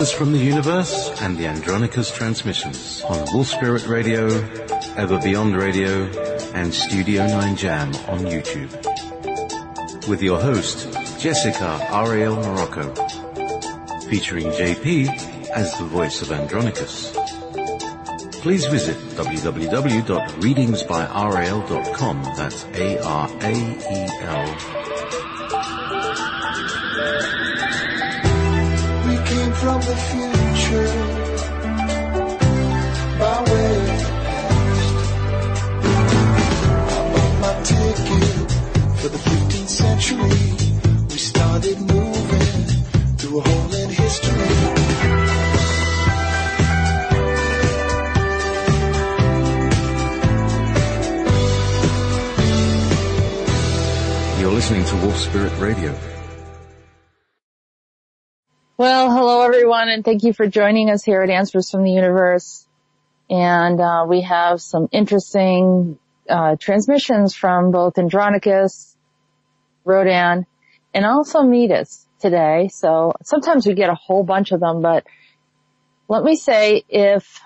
From the universe and the Andronicus transmissions on Wolf Spirit Radio, Ever Beyond Radio, and Studio 9 Jam on YouTube. With your host, Jessica Ariel Morocco, featuring JP as the voice of Andronicus. Please visit www.readingsbyrael.com. That's ARAEL. From the future, by way of the past, I bought my ticket for the 15th century. We started moving through a hole in history. You're listening to Wolf Spirit Radio. Well, hello everyone, and thank you for joining us here at Answers from the Universe. And we have some interesting transmissions from both Andronicus, Rhodan, and also Meetis today. So sometimes we get a whole bunch of them, but let me say if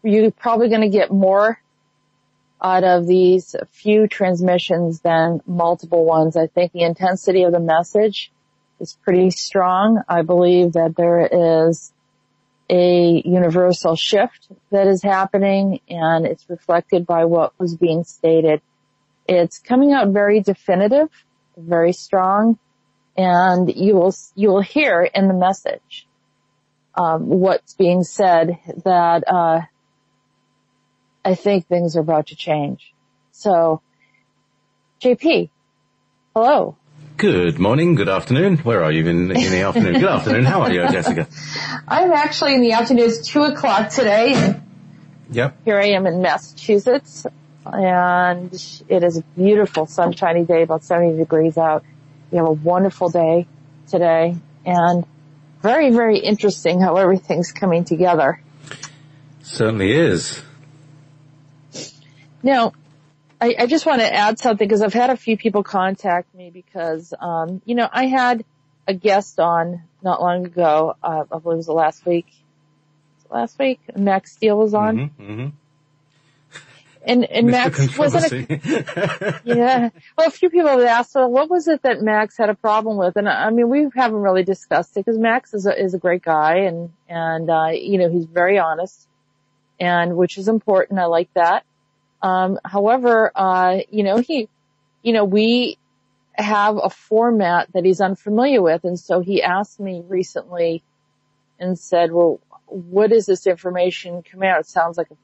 you're probably going to get more out of these few transmissions than multiple ones. I think the intensity of the message is pretty strong. I believe that there is a universal shift that is happening, and it's reflected by what was being stated. It's coming out very definitive, very strong, and you will hear in the message what's being said that I think things are about to change. So, JP, hello. Good morning, good afternoon. Where are you in the afternoon? Good afternoon. How are you, Jessica? I'm actually in the afternoon. It's 2:00 today. Yep. Here I am in Massachusetts, and it is a beautiful sunshiny day, about 70 degrees out. We have a wonderful day today, and very, very interesting how everything's coming together. Certainly is. Now, I just want to add something because I've had a few people contact me because, I had a guest on not long ago. I believe it was last week. Max Steele was on. Mm-hmm, mm-hmm. And Max wasn't yeah. Well, a few people have asked, well, what was it that Max had a problem with? And I mean, we haven't really discussed it because Max is a great guy and he's very honest and which is important. I like that. However, we have a format that he's unfamiliar with. And so he asked me recently and said, well, what is this information coming out? It sounds like a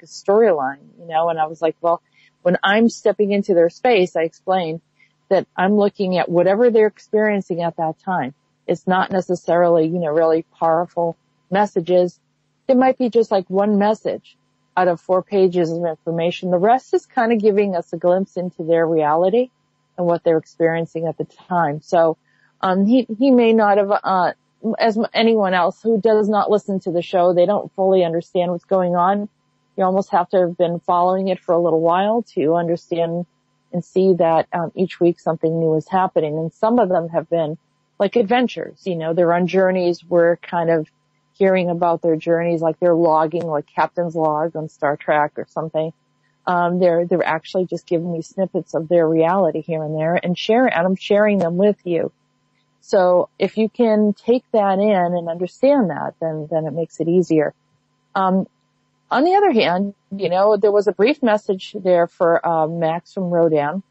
storyline, and I was like, well, when I'm stepping into their space, I explained that I'm looking at whatever they're experiencing at that time. It's not necessarily, really powerful messages. It might be just like one message out of 4 pages of information. The rest is kind of giving us a glimpse into their reality and what they're experiencing at the time. So, he may not have, as anyone else who does not listen to the show, they don't fully understand what's going on. You almost have to have been following it for a little while to understand and see that, each week something new is happening. And some of them have been like adventures, they're on journeys. We're kind of hearing about their journeys, like they're logging, like Captain's Log on Star Trek or something. They're actually just giving me snippets of their reality here and there and I'm sharing them with you. So if you can take that in and understand that, then it makes it easier. On the other hand, there was a brief message there for, Max from Rhodan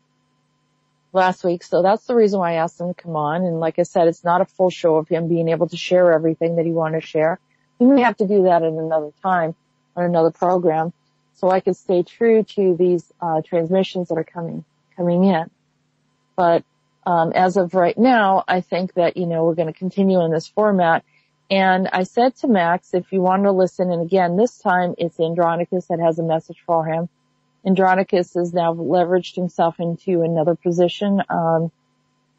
last week. So that's the reason why I asked him to come on. And like I said, it's not a full show of him being able to share everything that he wanted to share. We may have to do that at another time on another program so I can stay true to these, transmissions that are coming in. But, as of right now, I think that, we're going to continue in this format. And I said to Max, if you want to listen, and again, this time it's Andronicus that has a message for him. Andronicus has now leveraged himself into another position,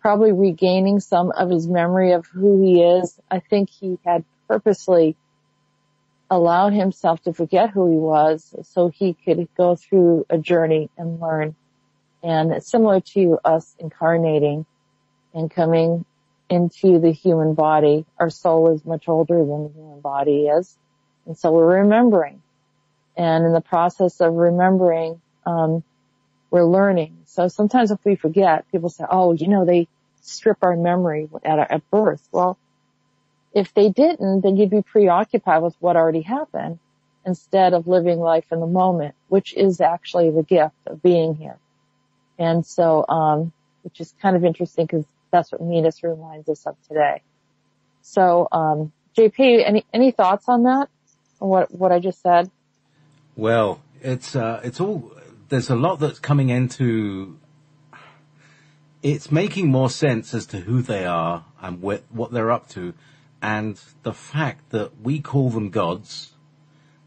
probably regaining some of his memory of who he is. I think he had purposely allowed himself to forget who he was so he could go through a journey and learn. And it's similar to us incarnating and coming into the human body. Our soul is much older than the human body is. And so we're remembering. And in the process of remembering, we're learning. So sometimes if we forget, people say, oh, they strip our memory at birth. Well, if they didn't, then you'd be preoccupied with what already happened instead of living life in the moment, which is actually the gift of being here. And so, which is kind of interesting because that's what Meetis reminds us of today. So, JP, any thoughts on that? On what I just said? Well, it's all, there's a lot that's coming into, it's making more sense as to who they are and what they're up to, and the fact that we call them gods,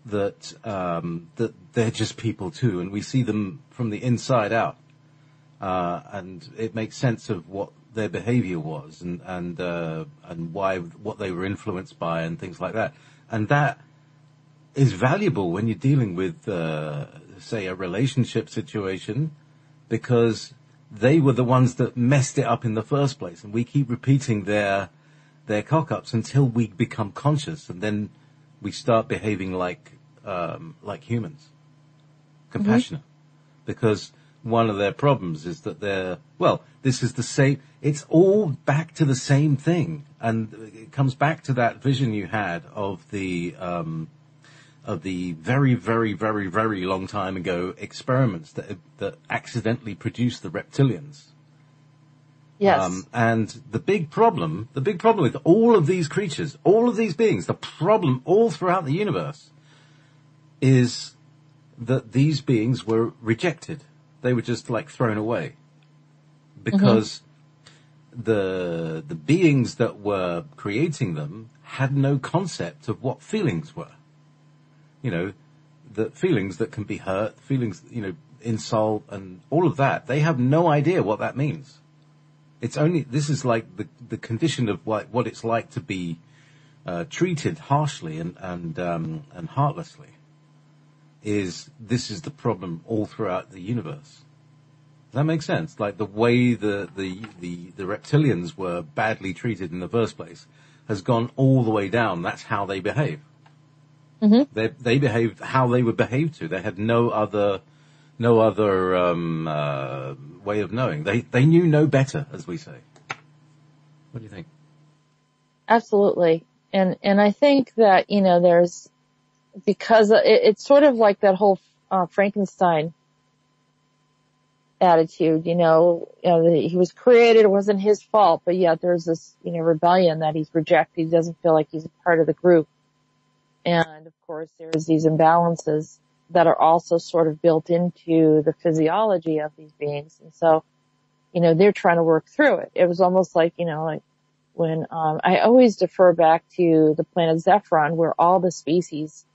that they're just people too, and we see them from the inside out, and it makes sense of what their behavior was and why, what they were influenced by and things like that. And that is valuable when you're dealing with, say, a relationship situation, because they were the ones that messed it up in the first place, and we keep repeating their cock-ups until we become conscious, and then we start behaving like humans, compassionate, because one of their problems is that this is the same, it's all back to the same thing, and it comes back to that vision you had of the very, very, very, very long time ago experiments that accidentally produced the reptilians. Yes. And the big problem with all of these creatures, all of these beings, the problem all throughout the universe is that these beings were rejected. They were just like thrown away because the beings that were creating them had no concept of what feelings were. The feelings that can be hurt, feelings, insult and all of that. They have no idea what that means. This is like the condition of what it's like to be treated harshly and heartlessly. This is the problem all throughout the universe. Does that make sense? Like the way the reptilians were badly treated in the first place has gone all the way down. That's how they behave. They behaved how they would behave to. They had no other way of knowing. They knew no better, as we say. What do you think? Absolutely. And I think that, there's, because it's sort of like that whole, Frankenstein attitude, he was created, it wasn't his fault, but yet there's this, rebellion that he's rejected. He doesn't feel like he's a part of the group. And of course there's these imbalances that are also sort of built into the physiology of these beings. And so, they're trying to work through it. It was almost like, like when, I always defer back to the planet Zephyron, where all the species,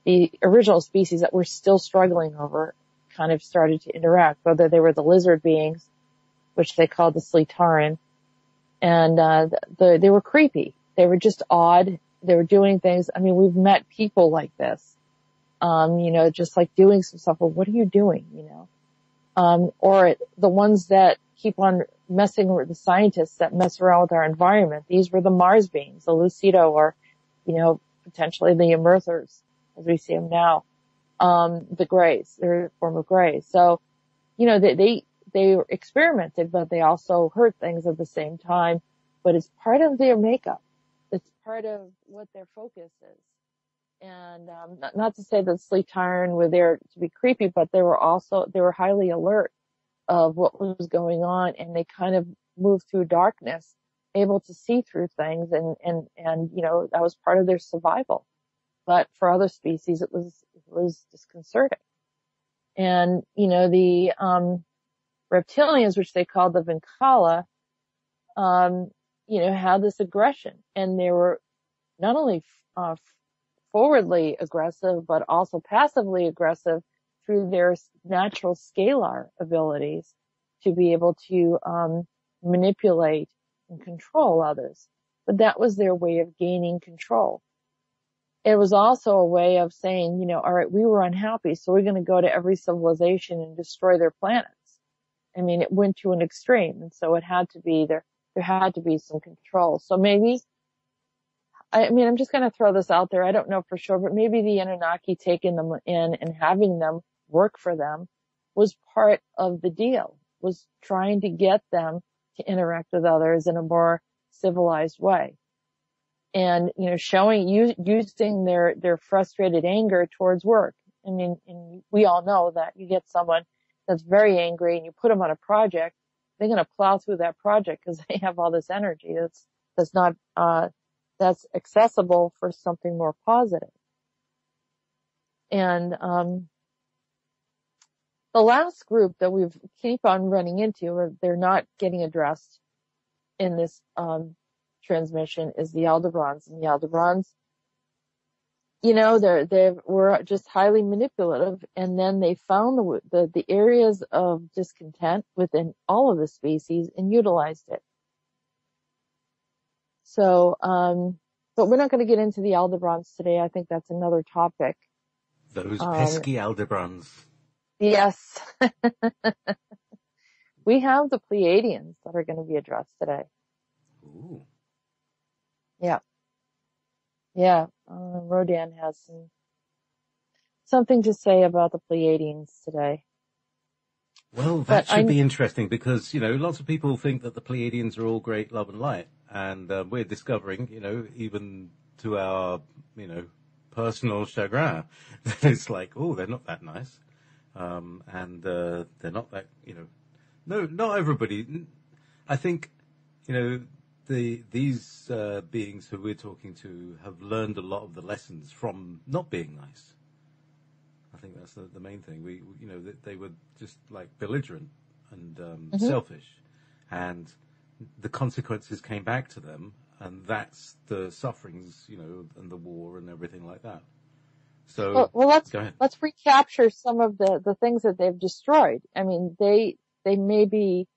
the original species that we're still struggling over, kind of started to interact, whether they were the lizard beings, which they called the Sleetaran, and, they were creepy. They were just odd. They were doing things. I mean, we've met people like this. Just like doing some stuff. Well, what are you doing? Or the ones that keep on messing with the scientists that mess around with our environment. These were the Mars beings, the Lucido, or, potentially the Emerthers, as we see them now. The Greys, they're a form of Greys. So, they experimented, but they also hurt things at the same time. But it's part of their makeup. It's part of what their focus is. And not to say that Sleetaran were there to be creepy, but they were highly alert of what was going on, and they kind of moved through darkness, able to see through things, and that was part of their survival. But for other species, it was disconcerting. And the reptilians, which they called the Vinkala, had this aggression, and they were not only forwardly aggressive, but also passively aggressive through their natural scalar abilities to be able to manipulate and control others. But that was their way of gaining control. It was also a way of saying, all right, we were unhappy, so we're going to go to every civilization and destroy their planets. I mean, it went to an extreme, and so it had to be there had to be some control. So maybe, I mean, I'm just going to throw this out there. I don't know for sure, but maybe the Anunnaki taking them in and having them work for them was part of the deal, was trying to get them to interact with others in a more civilized way. And, you know, using their frustrated anger towards work. I mean, and we all know that you get someone that's very angry and you put them on a project, they're going to plow through that project because they have all this energy that's not, that's accessible for something more positive. And, the last group that we've keep on running into, they're not getting addressed in this, transmission, is the Aldebarans. And the Aldebarans, you know, they were just highly manipulative, and then they found the areas of discontent within all of the species and utilized it. So, but we're not going to get into the Aldebarans today. I think that's another topic. Those pesky Aldebarans. Yes. We have the Pleiadians that are going to be addressed today. Ooh. Yeah. Yeah. Rhodan has something to say about the Pleiadians today. Well, that should be interesting because, you know, lots of people think that the Pleiadians are all great love and light. And we're discovering, you know, even to our, you know, personal chagrin, that it's like, oh, they're not that nice. And they're not that, you know, no, not everybody. I think, you know, these beings who we're talking to have learned a lot of the lessons from not being nice. I think that's the main thing. We you know, they were just like belligerent and selfish, and the consequences came back to them, and that's the sufferings, you know, and the war and everything like that. So, well let's recapture some of the things that they've destroyed. I mean, they may be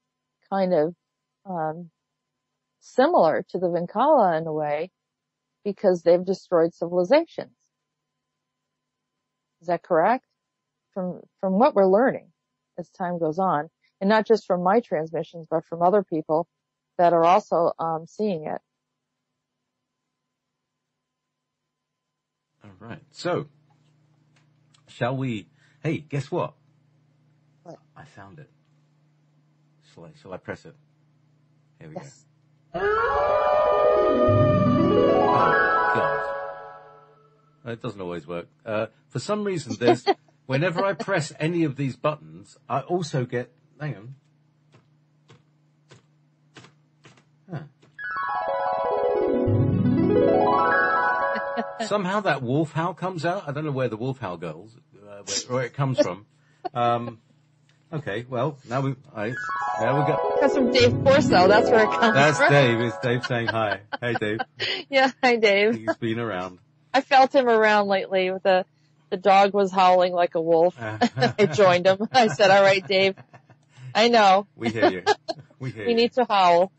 kind of similar to the Vinkala in a way, because they've destroyed civilizations. Is that correct? From what we're learning as time goes on, and not just from my transmissions, but from other people that are also seeing it. All right. So, shall we? Hey, guess what? What? I found it. Shall I press it? Here we go. Oh, God. It doesn't always work. For some reason, whenever I press any of these buttons, I also get, hang on. Huh. Somehow that wolf howl comes out. I don't know where the wolf howl goes, where it comes from. Okay, well, there we go. It comes from Dave Corso. That's where it comes from. That's Dave. It's Dave saying hi. Hey, Dave. Yeah, hi, Dave. He's been around. I felt him around lately. The dog was howling like a wolf. I joined him. I said, all right, Dave. I know. We hear you. We need to howl.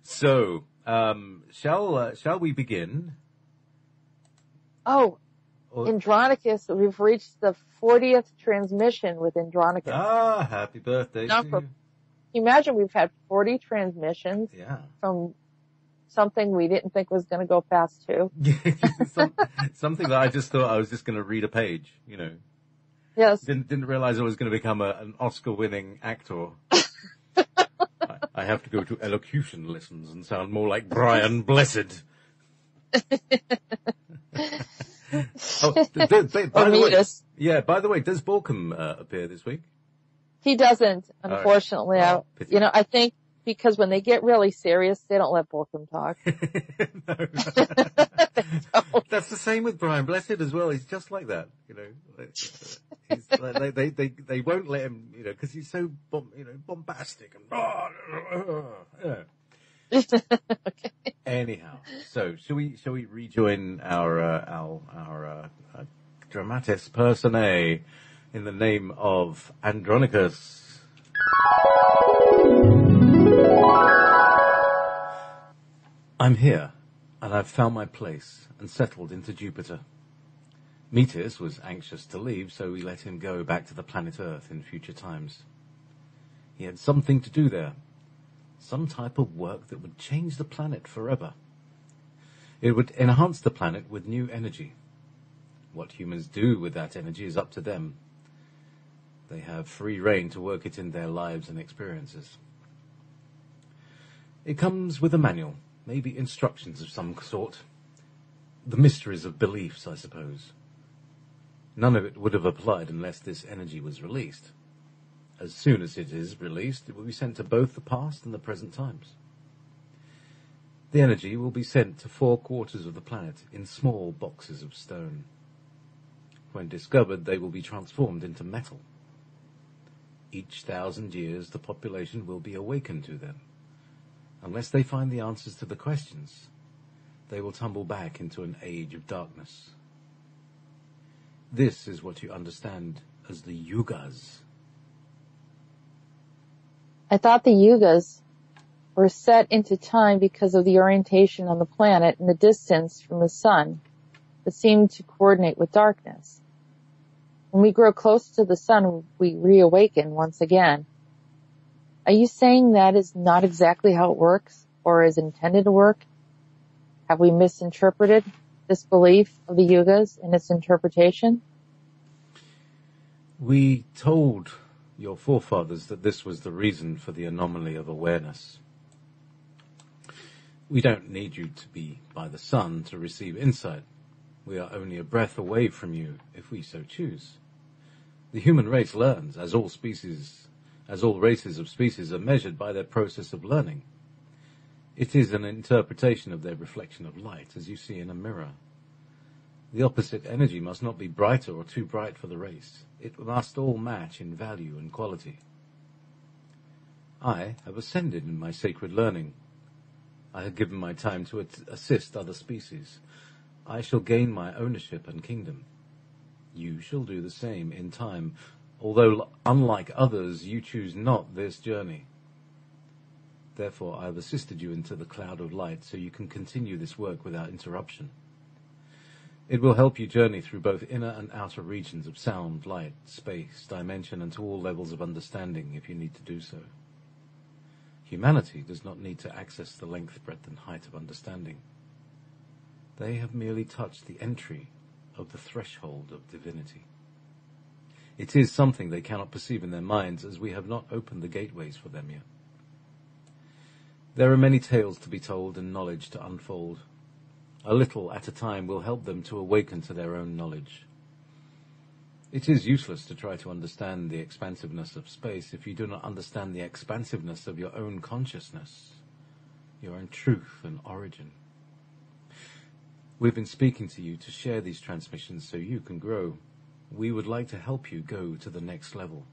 So, shall we begin? Oh, Andronicus. We've reached the 40th transmission with Andronicus. Ah, happy birthday to you. Can you imagine we've had 40 transmissions from something we didn't think was going to go past 2? Something that I just thought I was just going to read a page, you know. Yes. Didn't realize I was going to become an Oscar-winning actor. I have to go to elocution lessons and sound more like Brian Blessed. Oh, by the way, does Borkham appear this week? He doesn't, unfortunately. I think because when they get really serious, they don't let Borkham talk. No. That's the same with Brian Blessed as well. He's just like that, you know. They won't let him, you know, because he's so bombastic and. Okay. Anyhow, so shall we rejoin our dramatis personae in the name of Andronicus? I'm here, and I've found my place and settled into Jupiter. Meetis was anxious to leave, so we let him go back to the planet Earth in future times. He had something to do there, some type of work that would change the planet forever. It would enhance the planet with new energy. What humans do with that energy is up to them. They have free rein to work it in their lives and experiences. It comes with a manual, maybe instructions of some sort. The mysteries of beliefs, I suppose. None of it would have applied unless this energy was released. As soon as it is released, it will be sent to both the past and the present times. The energy will be sent to 4 quarters of the planet in small boxes of stone. When discovered, they will be transformed into metal. Each 1,000 years, the population will be awakened to them. Unless they find the answers to the questions, they will tumble back into an age of darkness. This is what you understand as the yugas. I thought the yugas were set into time because of the orientation on the planet and the distance from the sun that seemed to coordinate with darkness. When we grow close to the sun, we reawaken once again. Are you saying that is not exactly how it works or is intended to work? Have we misinterpreted this belief of the yugas and its interpretation? We told your forefathers that this was the reason for the anomaly of awareness. We don't need you to be by the sun to receive insight. We are only a breath away from you if we so choose. The human race learns, as all races of species are measured by their process of learning. It is an interpretation of their reflection of light, as you see in a mirror. The opposite energy must not be brighter or too bright for the race. It must all match in value and quality. I have ascended in my sacred learning. I have given my time to assist other species. I shall gain my ownership and kingdom. You shall do the same in time, although unlike others, you choose not this journey. Therefore, I have assisted you into the cloud of light so you can continue this work without interruption. It will help you journey through both inner and outer regions of sound, light, space, dimension, and to all levels of understanding if you need to do so. Humanity does not need to access the length, breadth, and height of understanding. They have merely touched the entry of the threshold of divinity. It is something they cannot perceive in their minds, as we have not opened the gateways for them yet. There are many tales to be told and knowledge to unfold. A little at a time will help them to awaken to their own knowledge. It is useless to try to understand the expansiveness of space if you do not understand the expansiveness of your own consciousness, your own truth and origin. We've been speaking to you to share these transmissions so you can grow. We would like to help you go to the next level.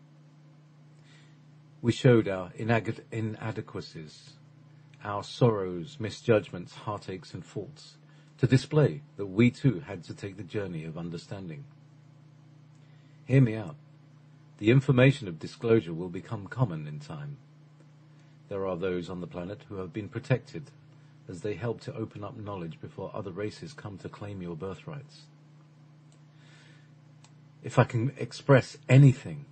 We showed our inadequacies, our sorrows, misjudgments, heartaches, and faults, to display that we too had to take the journey of understanding. Hear me out. The information of disclosure will become common in time. There are those on the planet who have been protected as they help to open up knowledge before other races come to claim your birthrights. If I can express anything,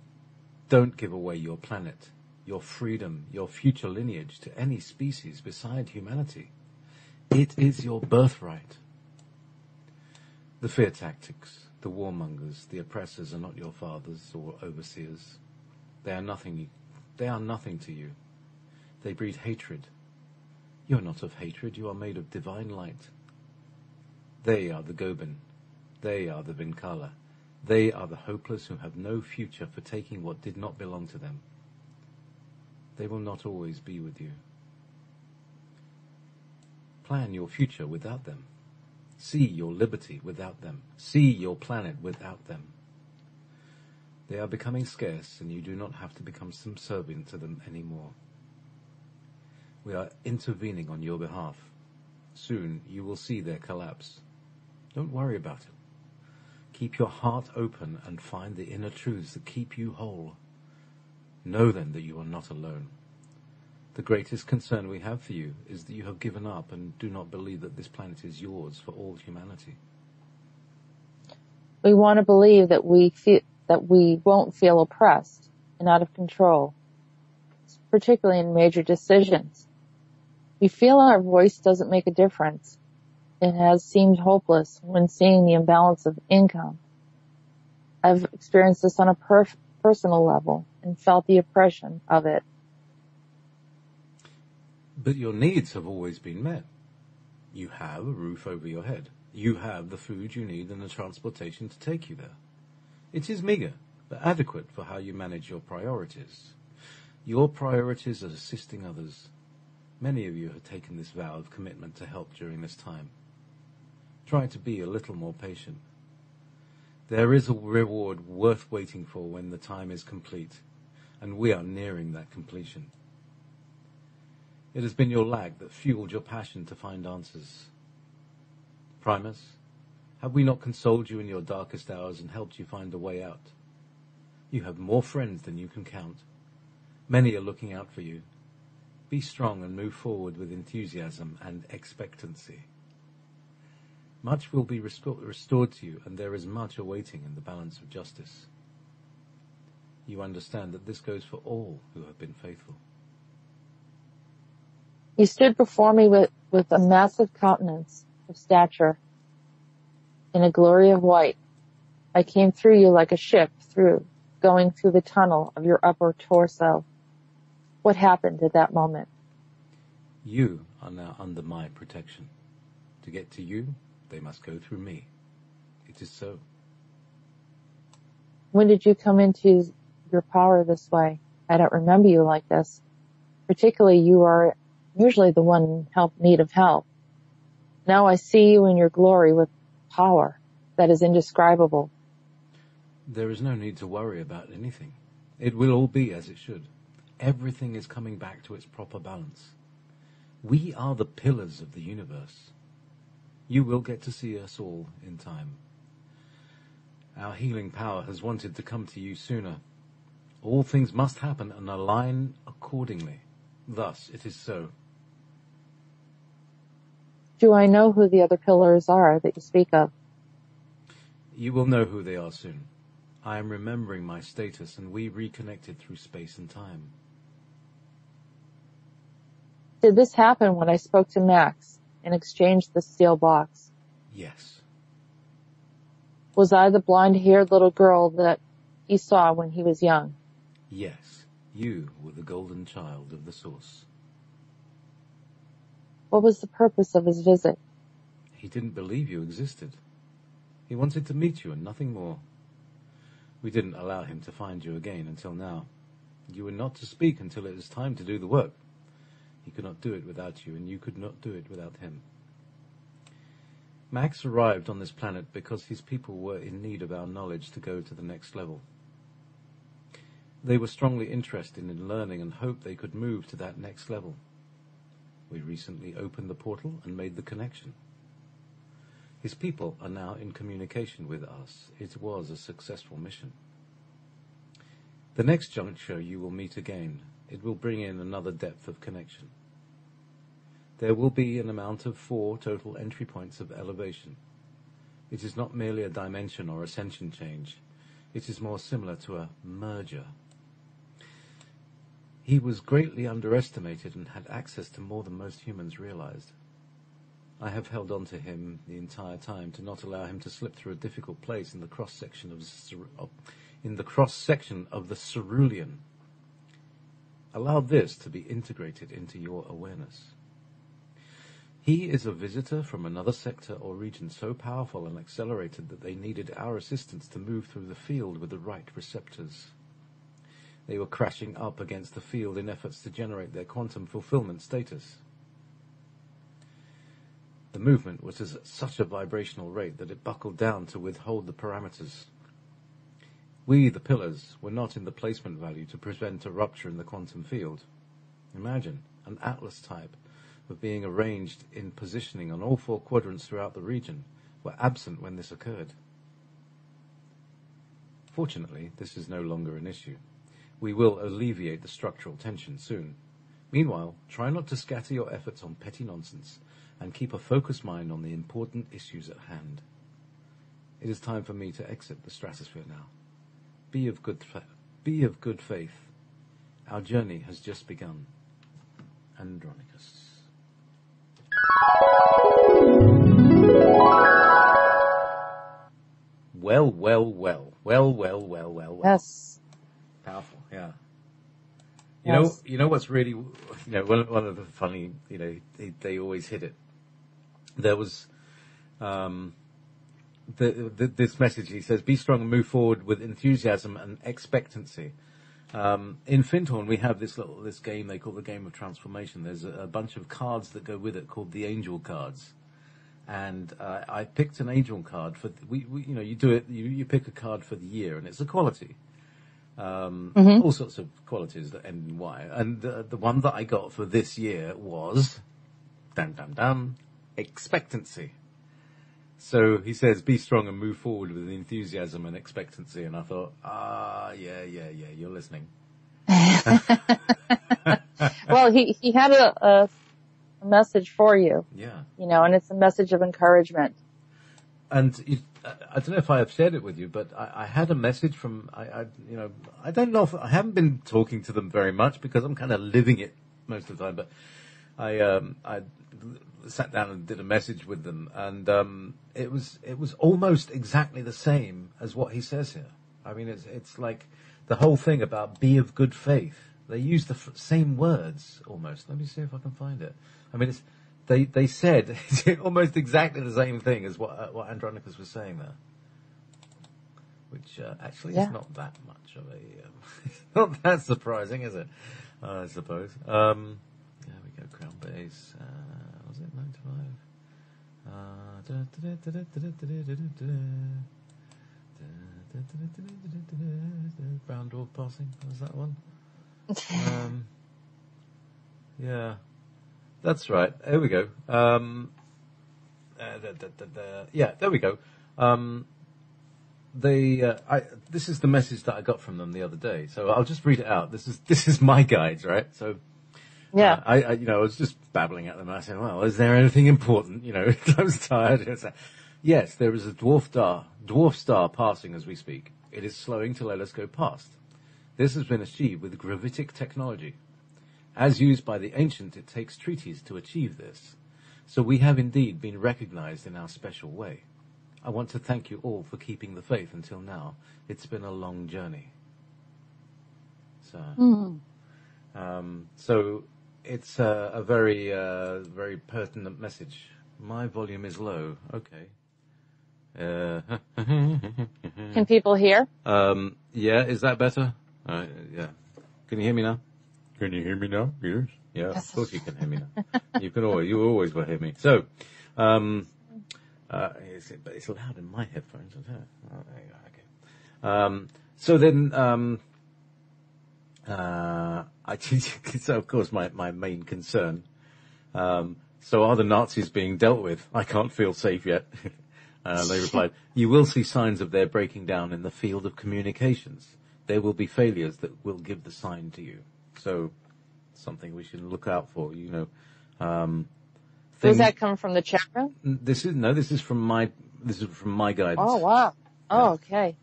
don't give away your planet, your freedom, your future lineage to any species beside humanity. It is your birthright. The fear tactics, the warmongers, the oppressors are not your fathers or overseers. They are nothing to you. They breed hatred. You are not of hatred, you are made of divine light. They are the Gobin. They are the Vinkala. They are the hopeless who have no future for taking what did not belong to them. They will not always be with you. Plan your future without them. See your liberty without them. See your planet without them. They are becoming scarce, and you do not have to become subservient to them anymore. We are intervening on your behalf. Soon you will see their collapse. Don't worry about it. Keep your heart open and find the inner truths that keep you whole. Know then that you are not alone. The greatest concern we have for you is that you have given up and do not believe that this planet is yours for all humanity. We want to believe that we won't feel oppressed and out of control, particularly in major decisions. We feel our voice doesn't make a difference. It has seemed hopeless when seeing the imbalance of income. I've experienced this on a personal level and felt the oppression of it. But your needs have always been met. You have a roof over your head. You have the food you need and the transportation to take you there. It is meager, but adequate for how you manage your priorities. Your priorities are assisting others. Many of you have taken this vow of commitment to help during this time. Try to be a little more patient. There is a reward worth waiting for when the time is complete, and we are nearing that completion. It has been your lag that fueled your passion to find answers. Primus, have we not consoled you in your darkest hours and helped you find a way out? You have more friends than you can count. Many are looking out for you. Be strong and move forward with enthusiasm and expectancy. Much will be restored to you, and there is much awaiting in the balance of justice. You understand that this goes for all who have been faithful. You stood before me with a massive countenance of stature, in a glory of white. I came through you like a ship going through the tunnel of your upper torso. What happened at that moment? You are now under my protection. To get to you, they must go through me. It is so. When did you come into your power this way? I don't remember you like this. Particularly, you are usually the one in need of help. Now I see you in your glory with power that is indescribable. There is no need to worry about anything. It will all be as it should. Everything is coming back to its proper balance. We are the pillars of the universe. You will get to see us all in time. Our healing power has wanted to come to you sooner. All things must happen and align accordingly. Thus it is so. Do I know who the other pillars are that you speak of? You will know who they are soon. I am remembering my status, and we reconnected through space and time. Did this happen when I spoke to Max and exchanged the steel box? Yes. Was I the blonde-haired little girl that he saw when he was young? Yes. You were the golden child of the source. What was the purpose of his visit? He didn't believe you existed. He wanted to meet you and nothing more. We didn't allow him to find you again until now. You were not to speak until it was time to do the work. He could not do it without you, and you could not do it without him. Max arrived on this planet because his people were in need of our knowledge to go to the next level. They were strongly interested in learning and hoped they could move to that next level. We recently opened the portal and made the connection. His people are now in communication with us. It was a successful mission. The next juncture you will meet again. It will bring in another depth of connection. There will be an amount of 4 total entry points of elevation. It is not merely a dimension or ascension change. It is more similar to a merger. He was greatly underestimated and had access to more than most humans realized. I have held on to him the entire time to not allow him to slip through a difficult place in the cross-section of the cerulean. Allow this to be integrated into your awareness. He is a visitor from another sector or region so powerful and accelerated that they needed our assistance to move through the field with the right receptors. They were crashing up against the field in efforts to generate their quantum fulfillment status. The movement was at such a vibrational rate that it buckled down to withhold the parameters. We, the pillars, were not in the placement value to prevent a rupture in the quantum field. Imagine an atlas type of being arranged in positioning on all 4 quadrants throughout the region were absent when this occurred. Fortunately, this is no longer an issue. We will alleviate the structural tension soon. Meanwhile, try not to scatter your efforts on petty nonsense and keep a focused mind on the important issues at hand. It is time for me to exit the stratosphere now. Be of good faith. Our journey has just begun. Andronicus. Well. Yes. Powerful, yeah. Yes. You know what's really, one of the funny, they always hit it. There was, this message, he says, be strong and move forward with enthusiasm and expectancy. In Findhorn, we have this game they call the Game of Transformation. There's a bunch of cards that go with it called the Angel cards. And I picked an Angel card for, you do it, you pick a card for the year, and it's a quality. All sorts of qualities that end in Y. And the one that I got for this year was, expectancy. So he says, be strong and move forward with enthusiasm and expectancy. And I thought, yeah, you're listening. Well, he had a message for you. Yeah. And it's a message of encouragement. And I don't know if I have shared it with you, but I had a message from, I don't know if, I haven't been talking to them very much because I'm kind of living it most of the time, but I sat down and did a message with them, and it was almost exactly the same as what he says here. I mean, it's like the whole thing about be of good faith. They use the same words almost. Let me see if I can find it. I mean, they said almost exactly the same thing as what Andronicus was saying there, which actually is not that much of a it's not that surprising, is it? I suppose. There we go. Crown base. Was it 9 to 5? Brown dwarf passing. Was that one? Yeah. That's right. There we go. Yeah, there we go. This is the message that I got from them the other day. So I'll just read it out. This is my guides, right? So, yeah. I was just babbling at them. I said, well, is there anything important? I was tired. Yes, there is a dwarf star passing as we speak. It is slowing to let us go past. This has been achieved with gravitic technology. As used by the ancient, it takes treaties to achieve this. So we have indeed been recognized in our special way. I want to thank you all for keeping the faith until now. It's been a long journey. So, so it's a very, very pertinent message. My volume is low. Okay. Can people hear? Yeah, is that better? Yeah. Can you hear me now? Can you hear me now? Yes. Yeah, of course you can hear me now. You always will hear me. So, but it's loud in my headphones. Okay. So then, so of course my main concern. So are the Nazis being dealt with? I can't feel safe yet. They replied, you will see signs of their breaking down in the field of communications. There will be failures that will give the sign to you. So, something we should look out for, Does that come from the chat room? This is from my guidance. Oh, wow. Oh, okay.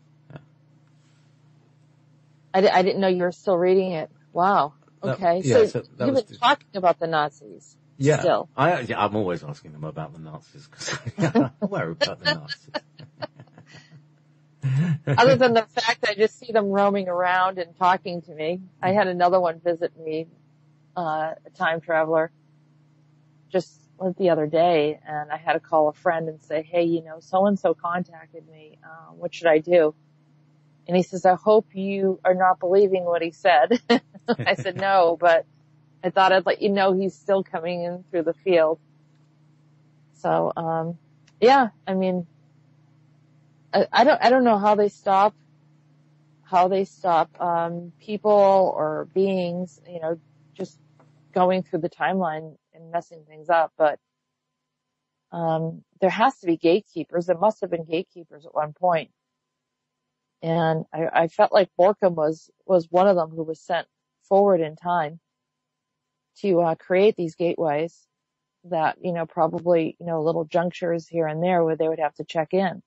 Yeah. I didn't know you were still reading it. Wow. Okay. So you've been talking about the Nazis. Yeah. Still. I'm always asking them about the Nazis because I'm worried about the Nazis. Other than the fact I just see them roaming around and talking to me. I had another one visit me, a time traveler, just the other day, and I had to call a friend and say, hey, so-and-so contacted me. What should I do? And he says, I hope you are not believing what he said. I said, no, but I thought I'd let you know he's still coming in through the field. So, yeah, I mean, I don't know how they stop people or beings, just going through the timeline and messing things up, but there has to be gatekeepers. There must have been gatekeepers at one point. And I felt like Borkham was one of them who was sent forward in time to create these gateways that, probably, little junctures here and there where they would have to check in.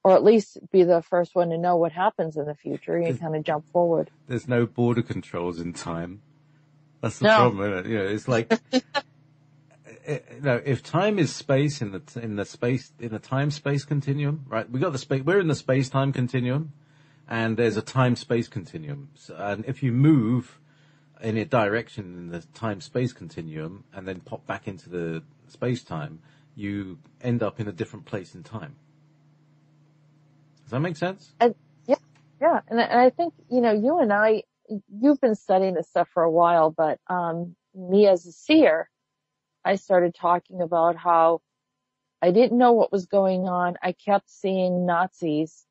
Or at least be the first one to know what happens in the future and kind of jump forward. There's no border controls in time. That's the problem, isn't it? It's like, if time is space in the time-space continuum, right? We're in the space-time continuum, and there's a time-space continuum. So, and if you move in a direction in the time-space continuum and then pop back into the space-time, you end up in a different place in time. Does that make sense? Yeah. And I think, you and I, you've been studying this stuff for a while, but, me as a seer, I started talking about how I didn't know what was going on. I kept seeing Nazis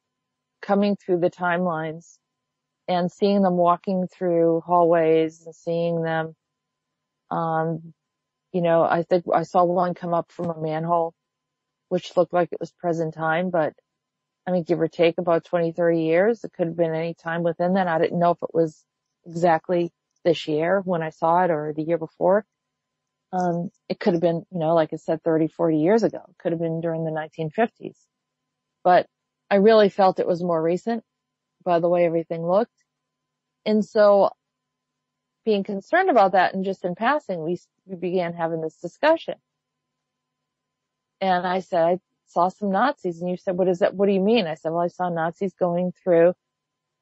coming through the timelines and seeing them walking through hallways and seeing them, I think I saw one come up from a manhole, which looked like it was present time, but I mean, give or take about 20, 30 years. It could have been any time within that. I didn't know if it was exactly this year when I saw it or the year before. It could have been, like I said, 30, 40 years ago. It could have been during the 1950s. But I really felt it was more recent by the way everything looked. And so being concerned about that and just in passing, we began having this discussion. And I said, I saw some Nazis. And you said, what is that? What do you mean? I said, well, I saw Nazis going through.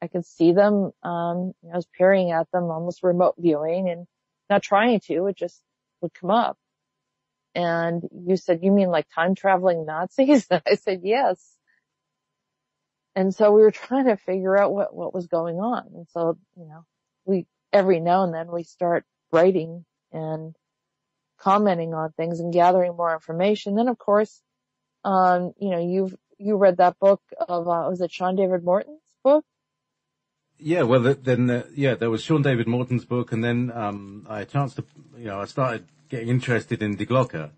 I could see them. I was peering at them, almost remote viewing and not trying to. It just would come up. And you said, you mean like time traveling Nazis? And I said, yes. And so we were trying to figure out what was going on. And so, we, every now and then we start writing and commenting on things and gathering more information. Then of course, you read that book of, was it Sean David Morton's book? Yeah, well, there was Sean David Morton's book, and then I chanced to, I started getting interested in Die Glocke,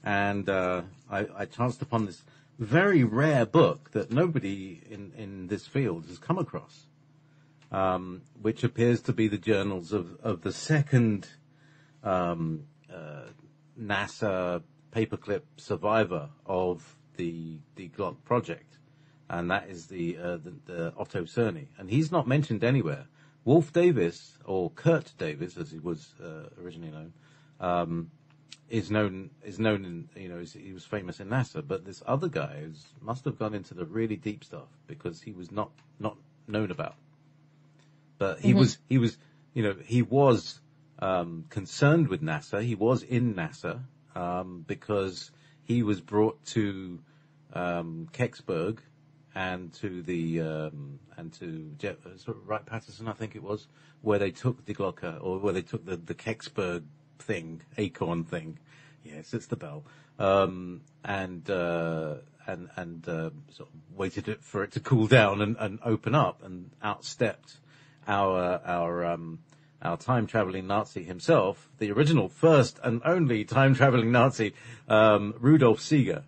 and I chanced upon this very rare book that nobody in this field has come across, which appears to be the journals of the second NASA paperclip survivor of the Glocke project. And that is the Otto Cerny. And he's not mentioned anywhere. Wolf Davis, or Kurt Davis, as he was originally known, is known in, he was famous in NASA. But this other guy must have gone into the really deep stuff because he was not known about. But he was concerned with NASA. He was in NASA because he was brought to Kecksburg and to Wright-Patterson, I think it was, where they took Die Glocke, or where they took the Kecksburg thing, acorn thing. Yes, it's the bell. And sort of waited for it to cool down and open up, and outstepped our time traveling Nazi himself, the original first and only time traveling Nazi, Rudolf Seeger.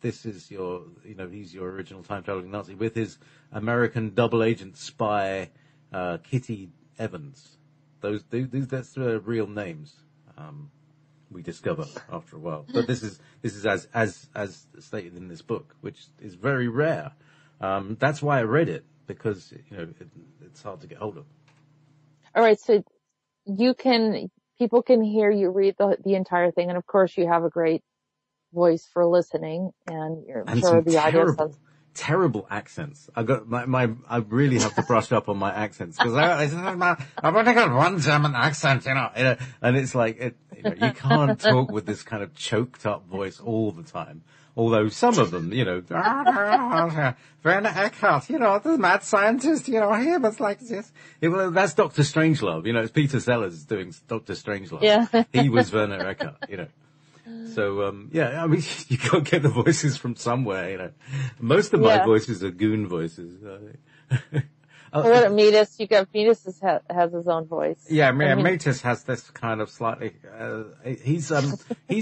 This is he's your original time-traveling Nazi with his American double agent spy, Kitty Evans. That's real names, we discover after a while. But this is as stated in this book, which is very rare. That's why I read it, because, it's hard to get hold of. All right. So people can hear you read the entire thing. And of course you have a great voice for listening, and I'm sure the audience has terrible accents. I really have to brush up on my accents, because I've only got one German accent, and it's like, you can't talk with this kind of choked up voice all the time. Although some of them, Werner Eckhart, the mad scientist, he was like this. That's Dr. Strangelove, it's Peter Sellers doing Dr. Strangelove. Yeah. He was Werner Eckhart, So, you can't get the voices from somewhere, Most of my voices are goon voices. What about Meetis? Meetis has his own voice. Yeah, Meetis has this kind of slightly, he's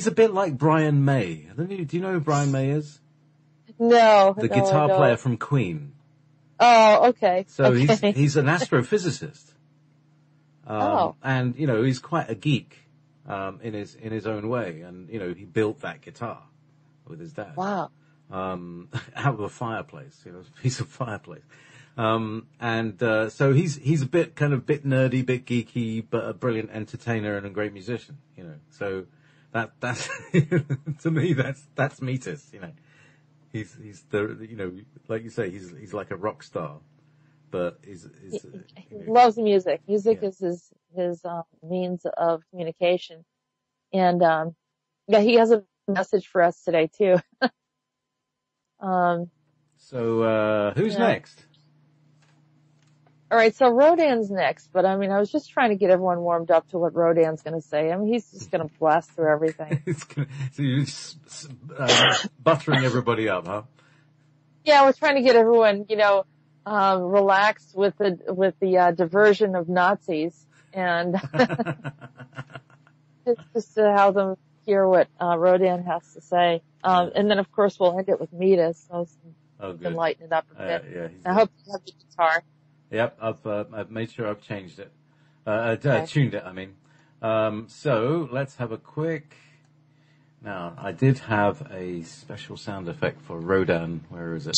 a bit like Brian May. Do you know who Brian May is? No. The guitar player from Queen. Oh, okay. So he's an astrophysicist. And, he's quite a geek. In his own way, and he built that guitar with his dad. Wow. Out of a fireplace, a piece of fireplace. So he's a bit nerdy, bit geeky, but a brilliant entertainer and a great musician, you know. So that's to me that's Meetis, you know. He's the, you know, like you say, he's like a rock star, but He loves music. Music Yeah. is his means of communication. And yeah, he has a message for us today too. So who's Yeah. next? All right, so Rhodan's next, but I mean, I was just trying to get everyone warmed up to what Rhodan's going to say. I mean, he's just going to blast through everything. So you're buttering everybody up, huh? Yeah, we're trying to get everyone, you know, relaxed with the diversion of Nazis and just to have them hear what Rhodan has to say. And then of course we'll end it with Meetis, so Good. can lighten it up a bit. Yeah, I hope you have the guitar. Yep, I've made sure I've changed it. Okay. Tuned it, I mean. So let's have a quick. Now, I did have a special sound effect for Rhodan. Where is it?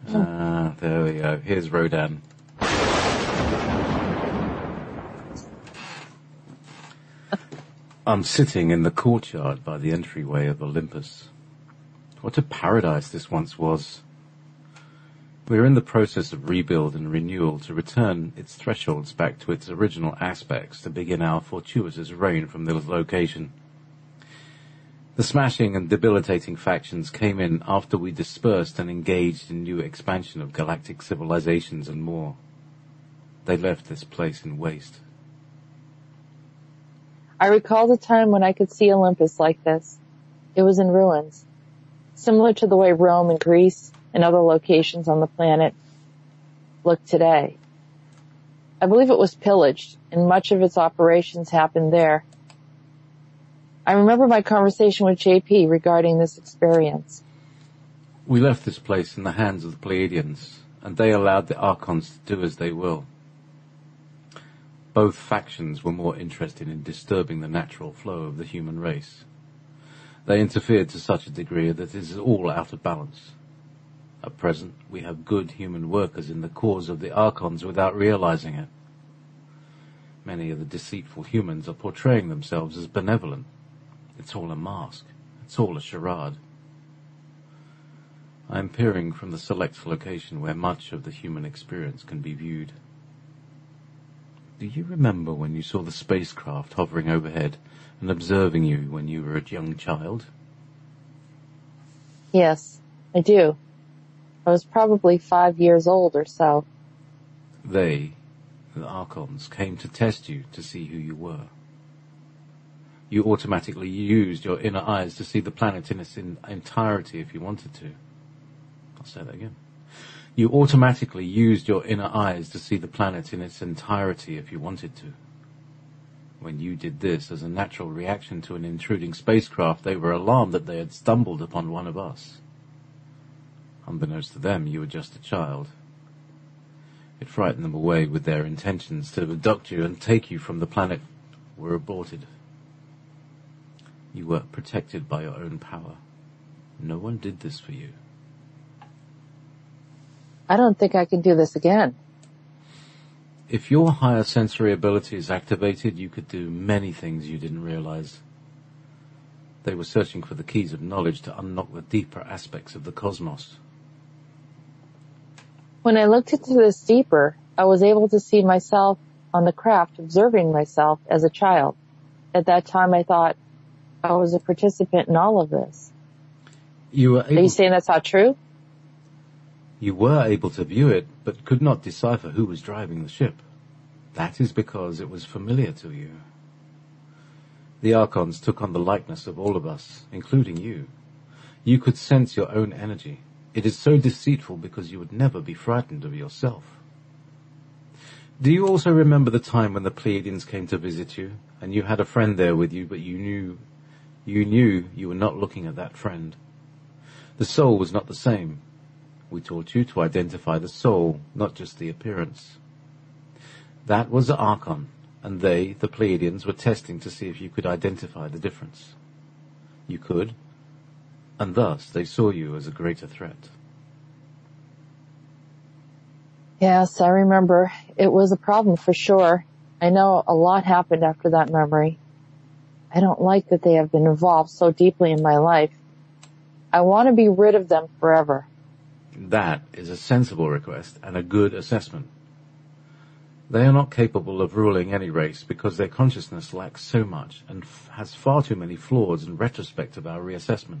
There we go. Here's Rhodan. I'm sitting in the courtyard by the entryway of Olympus. What a paradise this once was. We are in the process of rebuild and renewal to return its thresholds back to its original aspects to begin our fortuitous reign from this location. The smashing and debilitating factions came in after we dispersed and engaged in new expansion of galactic civilizations and more. They left this place in waste. I recall the time when I could see Olympus like this. It was in ruins, similar to the way Rome and Greece and other locations on the planet look today. I believe it was pillaged, and much of its operations happened there. I remember my conversation with JP regarding this experience. We left this place in the hands of the Pleiadians, and they allowed the Archons to do as they will. Both factions were more interested in disturbing the natural flow of the human race. They interfered to such a degree that it is all out of balance. At present, we have good human workers in the cause of the Archons without realizing it. Many of the deceitful humans are portraying themselves as benevolent. It's all a mask. It's all a charade. I am peering from the select location where much of the human experience can be viewed. Do you remember when you saw the spacecraft hovering overhead and observing you when you were a young child? Yes, I do. I was probably 5 years old or so. They, the Archons, came to test you to see who you were. You automatically used your inner eyes to see the planet in its entirety if you wanted to. I'll say that again. You automatically used your inner eyes to see the planet in its entirety if you wanted to. When you did this as a natural reaction to an intruding spacecraft, they were alarmed that they had stumbled upon one of us. Unbeknownst to them, you were just a child. It frightened them away with their intentions to abduct you and take you from the planet were aborted. You were protected by your own power. No one did this for you. I don't think I can do this again. If your higher sensory ability is activated, you could do many things you didn't realize. They were searching for the keys of knowledge to unlock the deeper aspects of the cosmos. When I looked into this deeper, I was able to see myself on the craft observing myself as a child. At that time, I thought I was a participant in all of this. Are you saying that's not true? You were able to view it, but could not decipher who was driving the ship. That is because it was familiar to you. The Archons took on the likeness of all of us, including you. You could sense your own energy. It is so deceitful because you would never be frightened of yourself. Do you also remember the time when the Pleiadians came to visit you, and you had a friend there with you, but you knew you were not looking at that friend? The soul was not the same. We taught you to identify the soul, not just the appearance. That was the Archon, and they, the Pleiadians, were testing to see if you could identify the difference. You could, and thus they saw you as a greater threat. Yes, I remember. It was a problem for sure. I know a lot happened after that memory. I don't like that they have been involved so deeply in my life. I want to be rid of them forever. That is a sensible request and a good assessment. They are not capable of ruling any race because their consciousness lacks so much and has far too many flaws in retrospect of our reassessment.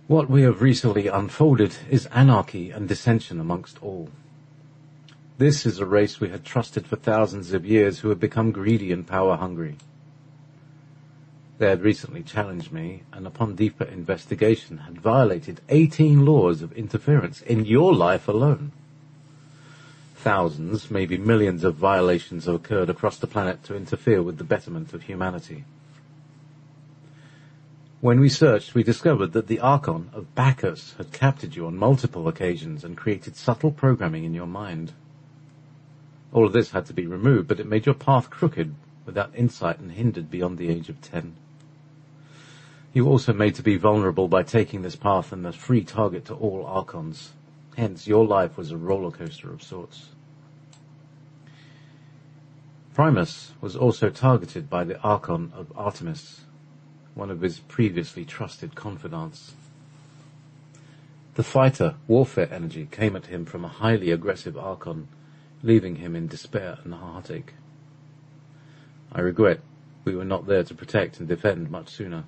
What we have recently unfolded is anarchy and dissension amongst all. This is a race we had trusted for thousands of years who have become greedy and power-hungry. They had recently challenged me and upon deeper investigation had violated 18 laws of interference in your life alone. Thousands, maybe millions of violations have occurred across the planet to interfere with the betterment of humanity. When we searched, we discovered that the Archon of Bacchus had captured you on multiple occasions and created subtle programming in your mind. All of this had to be removed, but it made your path crooked, without insight and hindered beyond the age of 10. You were also made to be vulnerable by taking this path and a free target to all Archons. Hence, your life was a roller coaster of sorts. Primus was also targeted by the Archon of Artemis, one of his previously trusted confidants. The fighter, warfare energy came at him from a highly aggressive Archon, leaving him in despair and heartache. I regret we were not there to protect and defend much sooner.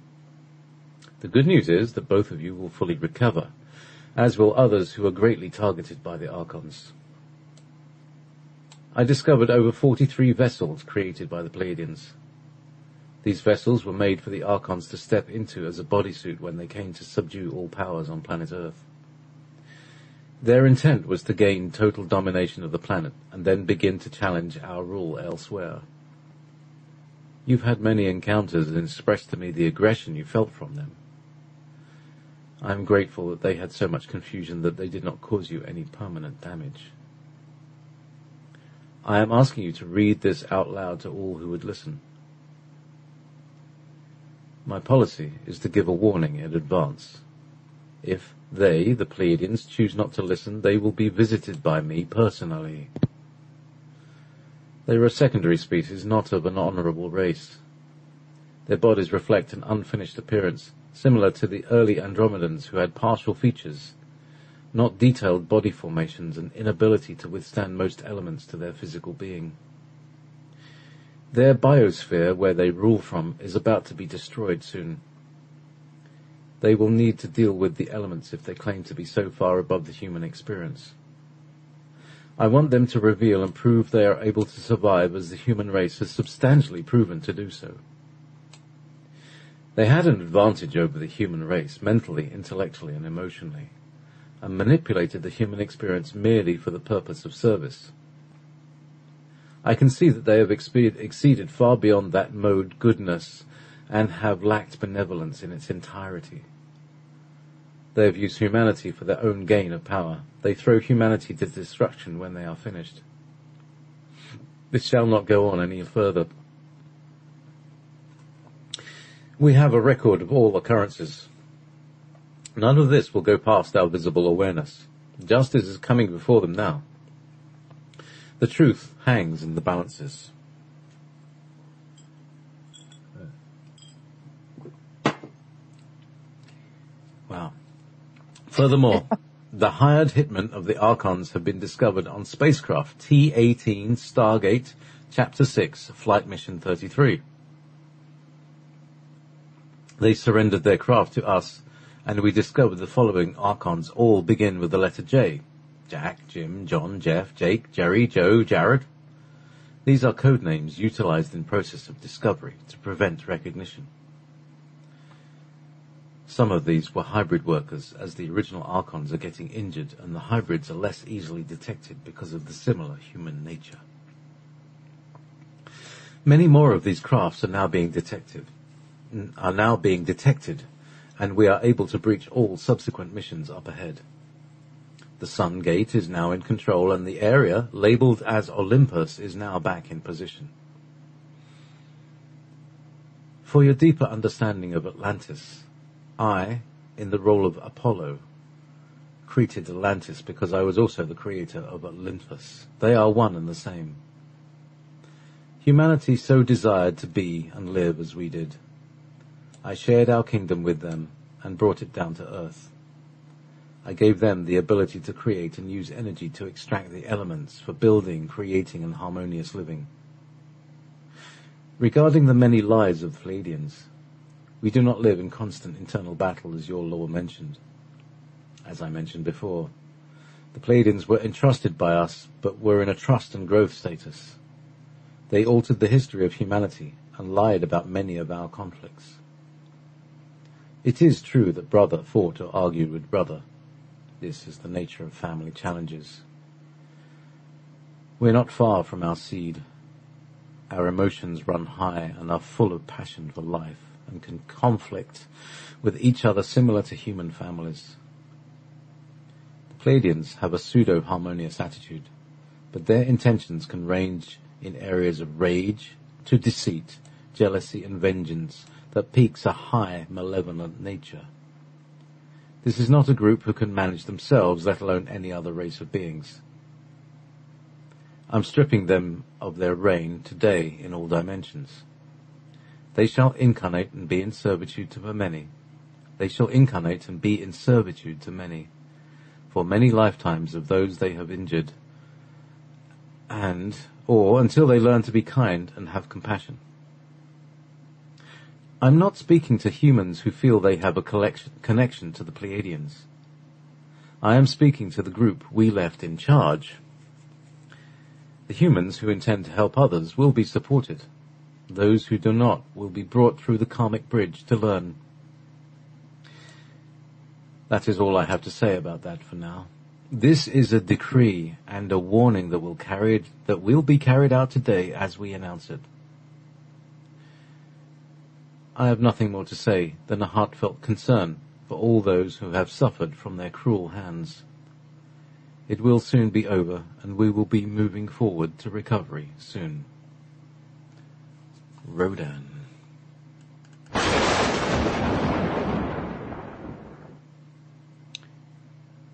The good news is that both of you will fully recover, as will others who are greatly targeted by the Archons. I discovered over 43 vessels created by the Pleiadians. These vessels were made for the Archons to step into as a bodysuit when they came to subdue all powers on planet Earth. Their intent was to gain total domination of the planet and then begin to challenge our rule elsewhere. You've had many encounters and expressed to me the aggression you felt from them. I am grateful that they had so much confusion that they did not cause you any permanent damage. I am asking you to read this out loud to all who would listen. My policy is to give a warning in advance. If they, the Pleiadians, choose not to listen, they will be visited by me personally. They are a secondary species, not of an honorable race. Their bodies reflect an unfinished appearance, similar to the early Andromedans who had partial features, not detailed body formations and inability to withstand most elements to their physical being. Their biosphere, where they rule from, is about to be destroyed soon. They will need to deal with the elements if they claim to be so far above the human experience. I want them to reveal and prove they are able to survive as the human race has substantially proven to do so. They had an advantage over the human race, mentally, intellectually, and emotionally, and manipulated the human experience merely for the purpose of service. I can see that they have exceeded far beyond that mode goodness and have lacked benevolence in its entirety. They have used humanity for their own gain of power. They throw humanity to destruction when they are finished. This shall not go on any further. We have a record of all occurrences. None of this will go past our visible awareness. Justice is coming before them now. The truth hangs in the balances. Wow. Furthermore, the hired hitmen of the Archons have been discovered on spacecraft T-18 Stargate, Chapter 6, Flight Mission 33. They surrendered their craft to us, and we discovered the following Archons all begin with the letter J. Jack, Jim, John, Jeff, Jake, Jerry, Joe, Jared. These are code names utilized in process of discovery to prevent recognition. Some of these were hybrid workers, as the original Archons are getting injured and the hybrids are less easily detected because of the similar human nature. Many more of these crafts are now being detected, and we are able to breach all subsequent missions up ahead. The Sun Gate is now in control, and the area, labeled as Olympus, is now back in position. For your deeper understanding of Atlantis, I, in the role of Apollo, created Atlantis because I was also the creator of Olympus. They are one and the same. Humanity so desired to be and live as we did. I shared our kingdom with them and brought it down to earth. I gave them the ability to create and use energy to extract the elements for building, creating, and harmonious living. Regarding the many lives of the Pleiadians, we do not live in constant internal battle as your law mentioned. As I mentioned before, the Pleiadians were entrusted by us, but were in a trust and growth status. They altered the history of humanity and lied about many of our conflicts. It is true that brother fought or argued with brother. This is the nature of family challenges. We're not far from our seed. Our emotions run high and are full of passion for life and can conflict with each other similar to human families. The Pleiadians have a pseudo-harmonious attitude, but their intentions can range in areas of rage to deceit, jealousy and vengeance that peaks a high malevolent nature. This is not a group who can manage themselves, let alone any other race of beings. I'm stripping them of their reign today in all dimensions. They shall incarnate and be in servitude to the many. They shall incarnate and be in servitude to many, for many lifetimes of those they have injured, or until they learn to be kind and have compassion. I'm not speaking to humans who feel they have a connection to the Pleiadians. I am speaking to the group we left in charge. The humans who intend to help others will be supported. Those who do not will be brought through the karmic bridge to learn. That is all I have to say about that for now. This is a decree and a warning that will be carried out today as we announce it. I have nothing more to say than a heartfelt concern for all those who have suffered from their cruel hands. It will soon be over, and we will be moving forward to recovery soon. Rhodan.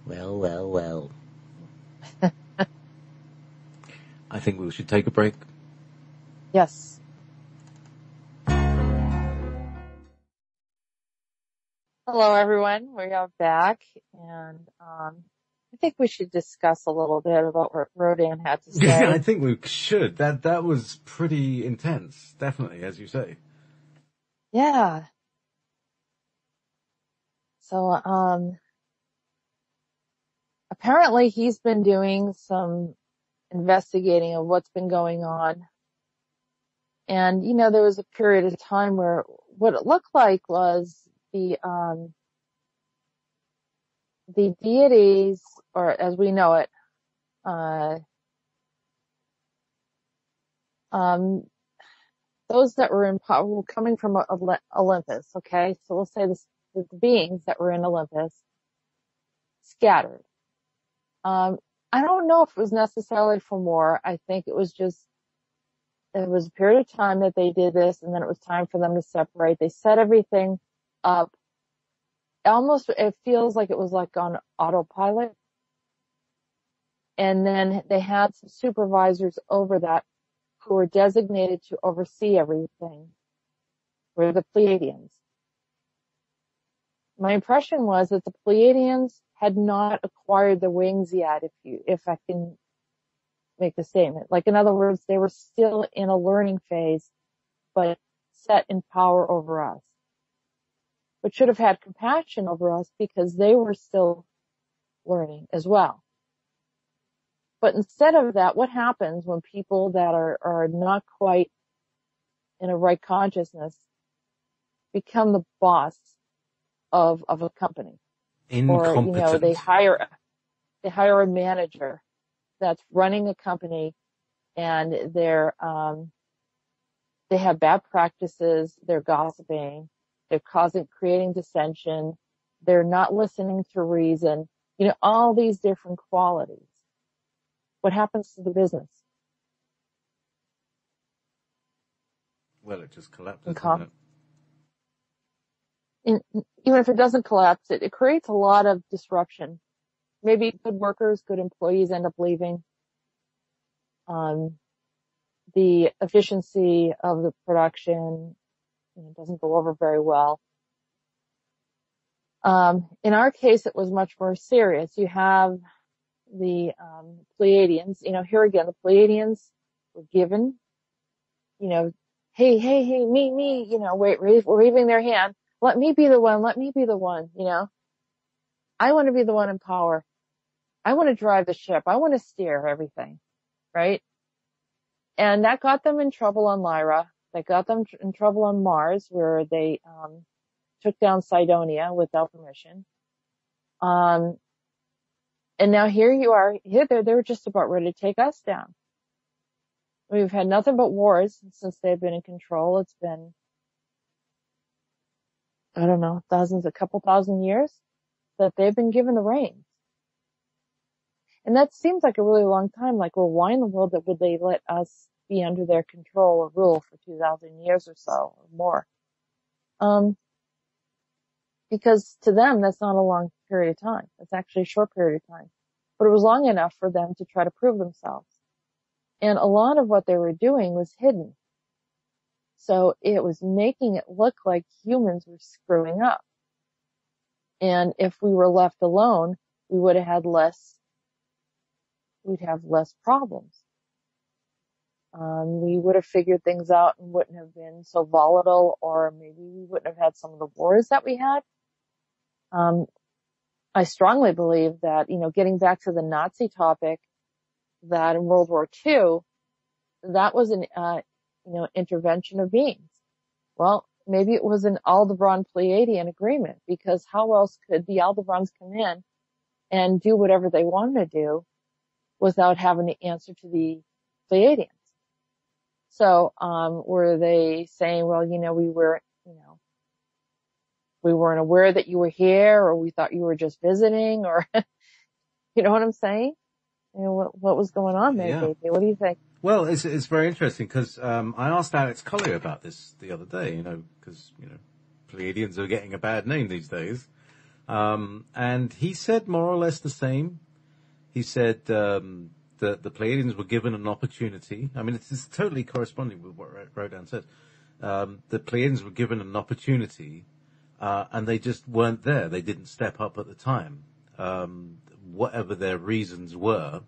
Well. I think we should take a break. Yes. Hello, everyone. We are back, and I think we should discuss a little bit about what Rhodan had to say. I think we should. That was pretty intense, definitely, as you say. Yeah. So, apparently he's been doing some investigating of what's been going on. And, there was a period of time where what it looked like was the deities, or as we know it, those that were in power were coming from Olympus, okay? So we'll say the beings that were in Olympus scattered. I don't know if it was necessarily for more. I think it was a period of time that they did this, and then it was time for them to separate. They set everything up. It feels like it was like on autopilot. And then they had some supervisors over that who were designated to oversee everything, were the Pleiadians. My impression was that the Pleiadians had not acquired the wings yet, if I can make the statement. Like, in other words, they were still in a learning phase, but set in power over us. But should have had compassion over us because they were still learning as well. But instead of that, what happens when people that are not quite in a right consciousness become the boss of a company? Incompetent. Or, they hire a manager that's running a company, and they have bad practices, they're gossiping, they're creating dissension, they're not listening to reason, all these different qualities. What happens to the business? Well, it just collapses, doesn't it? Even if it doesn't collapse, it creates a lot of disruption maybe good workers, good employees end up leaving. The efficiency of the production, doesn't go over very well. In our case, it was much more serious. You have the Pleiadians. Here again, the Pleiadians were given, hey, me, waving their hand. Let me be the one. I want to be the one in power. I want to drive the ship. I want to steer everything, right? And that got them in trouble on Lyra. That got them in trouble on Mars, where they took down Cydonia without permission. And now here you are. Here they're just about ready to take us down. We've had nothing but wars since they've been in control. It's been, I don't know, a couple thousand years that they've been given the reins. And that seems like a really long time. Like, well, why in the world would they let us be under their control or rule for 2,000 years or so or more? Because to them, that's not a long period of time. It's actually a short period of time. But it was long enough for them to try to prove themselves. And a lot of what they were doing was hidden. So it was making it look like humans were screwing up. And if we were left alone, we'd have less problems. We would have figured things out and wouldn't have been so volatile, or maybe we wouldn't have had some of the wars that we had. I strongly believe that, getting back to the Nazi topic, that in World War II, that was an, intervention of beings. Well, maybe it was an Aldebaran-Pleiadian agreement, because how else could the Aldebarans come in and do whatever they wanted to do without having to answer to the Pleiadians? So, were they saying, well, we weren't aware that you were here, or we thought you were just visiting, or, you know what I'm saying? What was going on there, Yeah. JP? What do you think? Well, it's very interesting because I asked Alex Collier about this the other day, because Pleiadians are getting a bad name these days, and he said more or less the same. He said that the Pleiadians were given an opportunity. I mean, it's totally corresponding with what Rhodan said. The Pleiadians were given an opportunity, and they just weren't there. They didn't step up at the time, whatever their reasons were.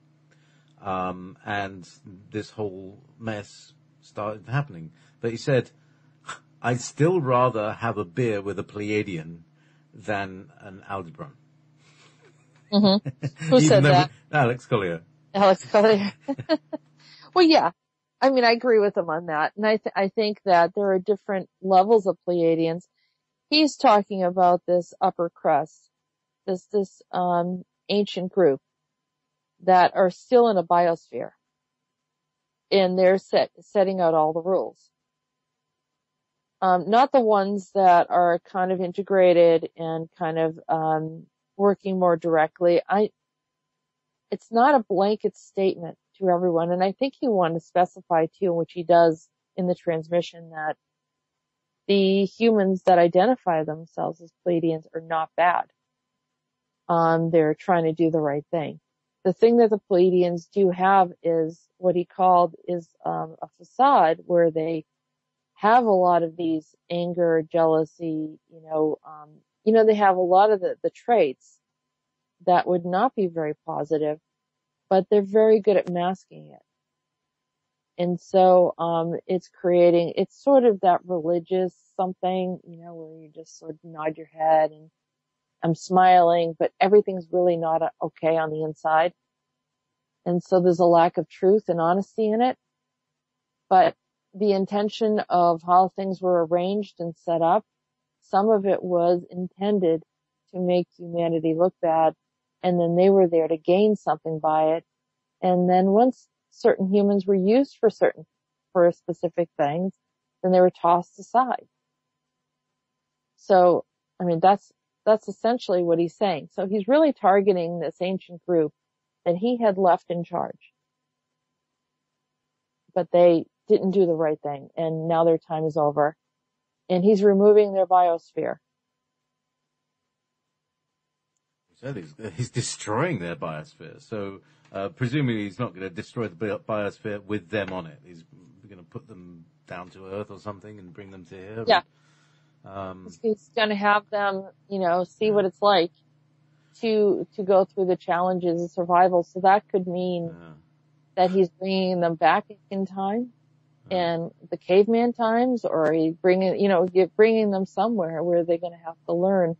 And this whole mess started happening. But he said, I'd still rather have a beer with a Pleiadian than an Aldebaran. Mm-hmm. Who said that? Alex Collier. Alex Collier. Well, yeah. I mean, I agree with him on that. And I think that there are different levels of Pleiadians. He's talking about this upper crust, this ancient group that are still in a biosphere, and they're setting out all the rules. Not the ones that are kind of integrated and kind of working more directly. It's not a blanket statement to everyone, and I think he wanted to specify too, which he does in the transmission, that the humans that identify themselves as Pleiadians are not bad. They're trying to do the right thing. The thing that the Pleiadians do have is what he called is a facade where they have a lot of these anger, jealousy, they have a lot of the traits that would not be very positive, but they're very good at masking it. And so it's sort of that religious something, where you just sort of nod your head and I'm smiling, but everything's really not okay on the inside. And so there's a lack of truth and honesty in it. But the intention of how things were arranged and set up, some of it was intended to make humanity look bad. And then they were there to gain something by it. And then once certain humans were used for specific things, then they were tossed aside. So, I mean, that's essentially what he's saying. So he's really targeting this ancient group that he had left in charge. But they didn't do the right thing, and now their time is over. And he's removing their biosphere. said he's destroying their biosphere. So presumably he's not going to destroy the biosphere with them on it. He's going to put them down to Earth or something and bring them to here. Yeah. And, He's going to have them, see what it's like to go through the challenges of survival. So that could mean that he's bringing them back in time and the caveman times, or he's bringing them somewhere where they're going to have to learn.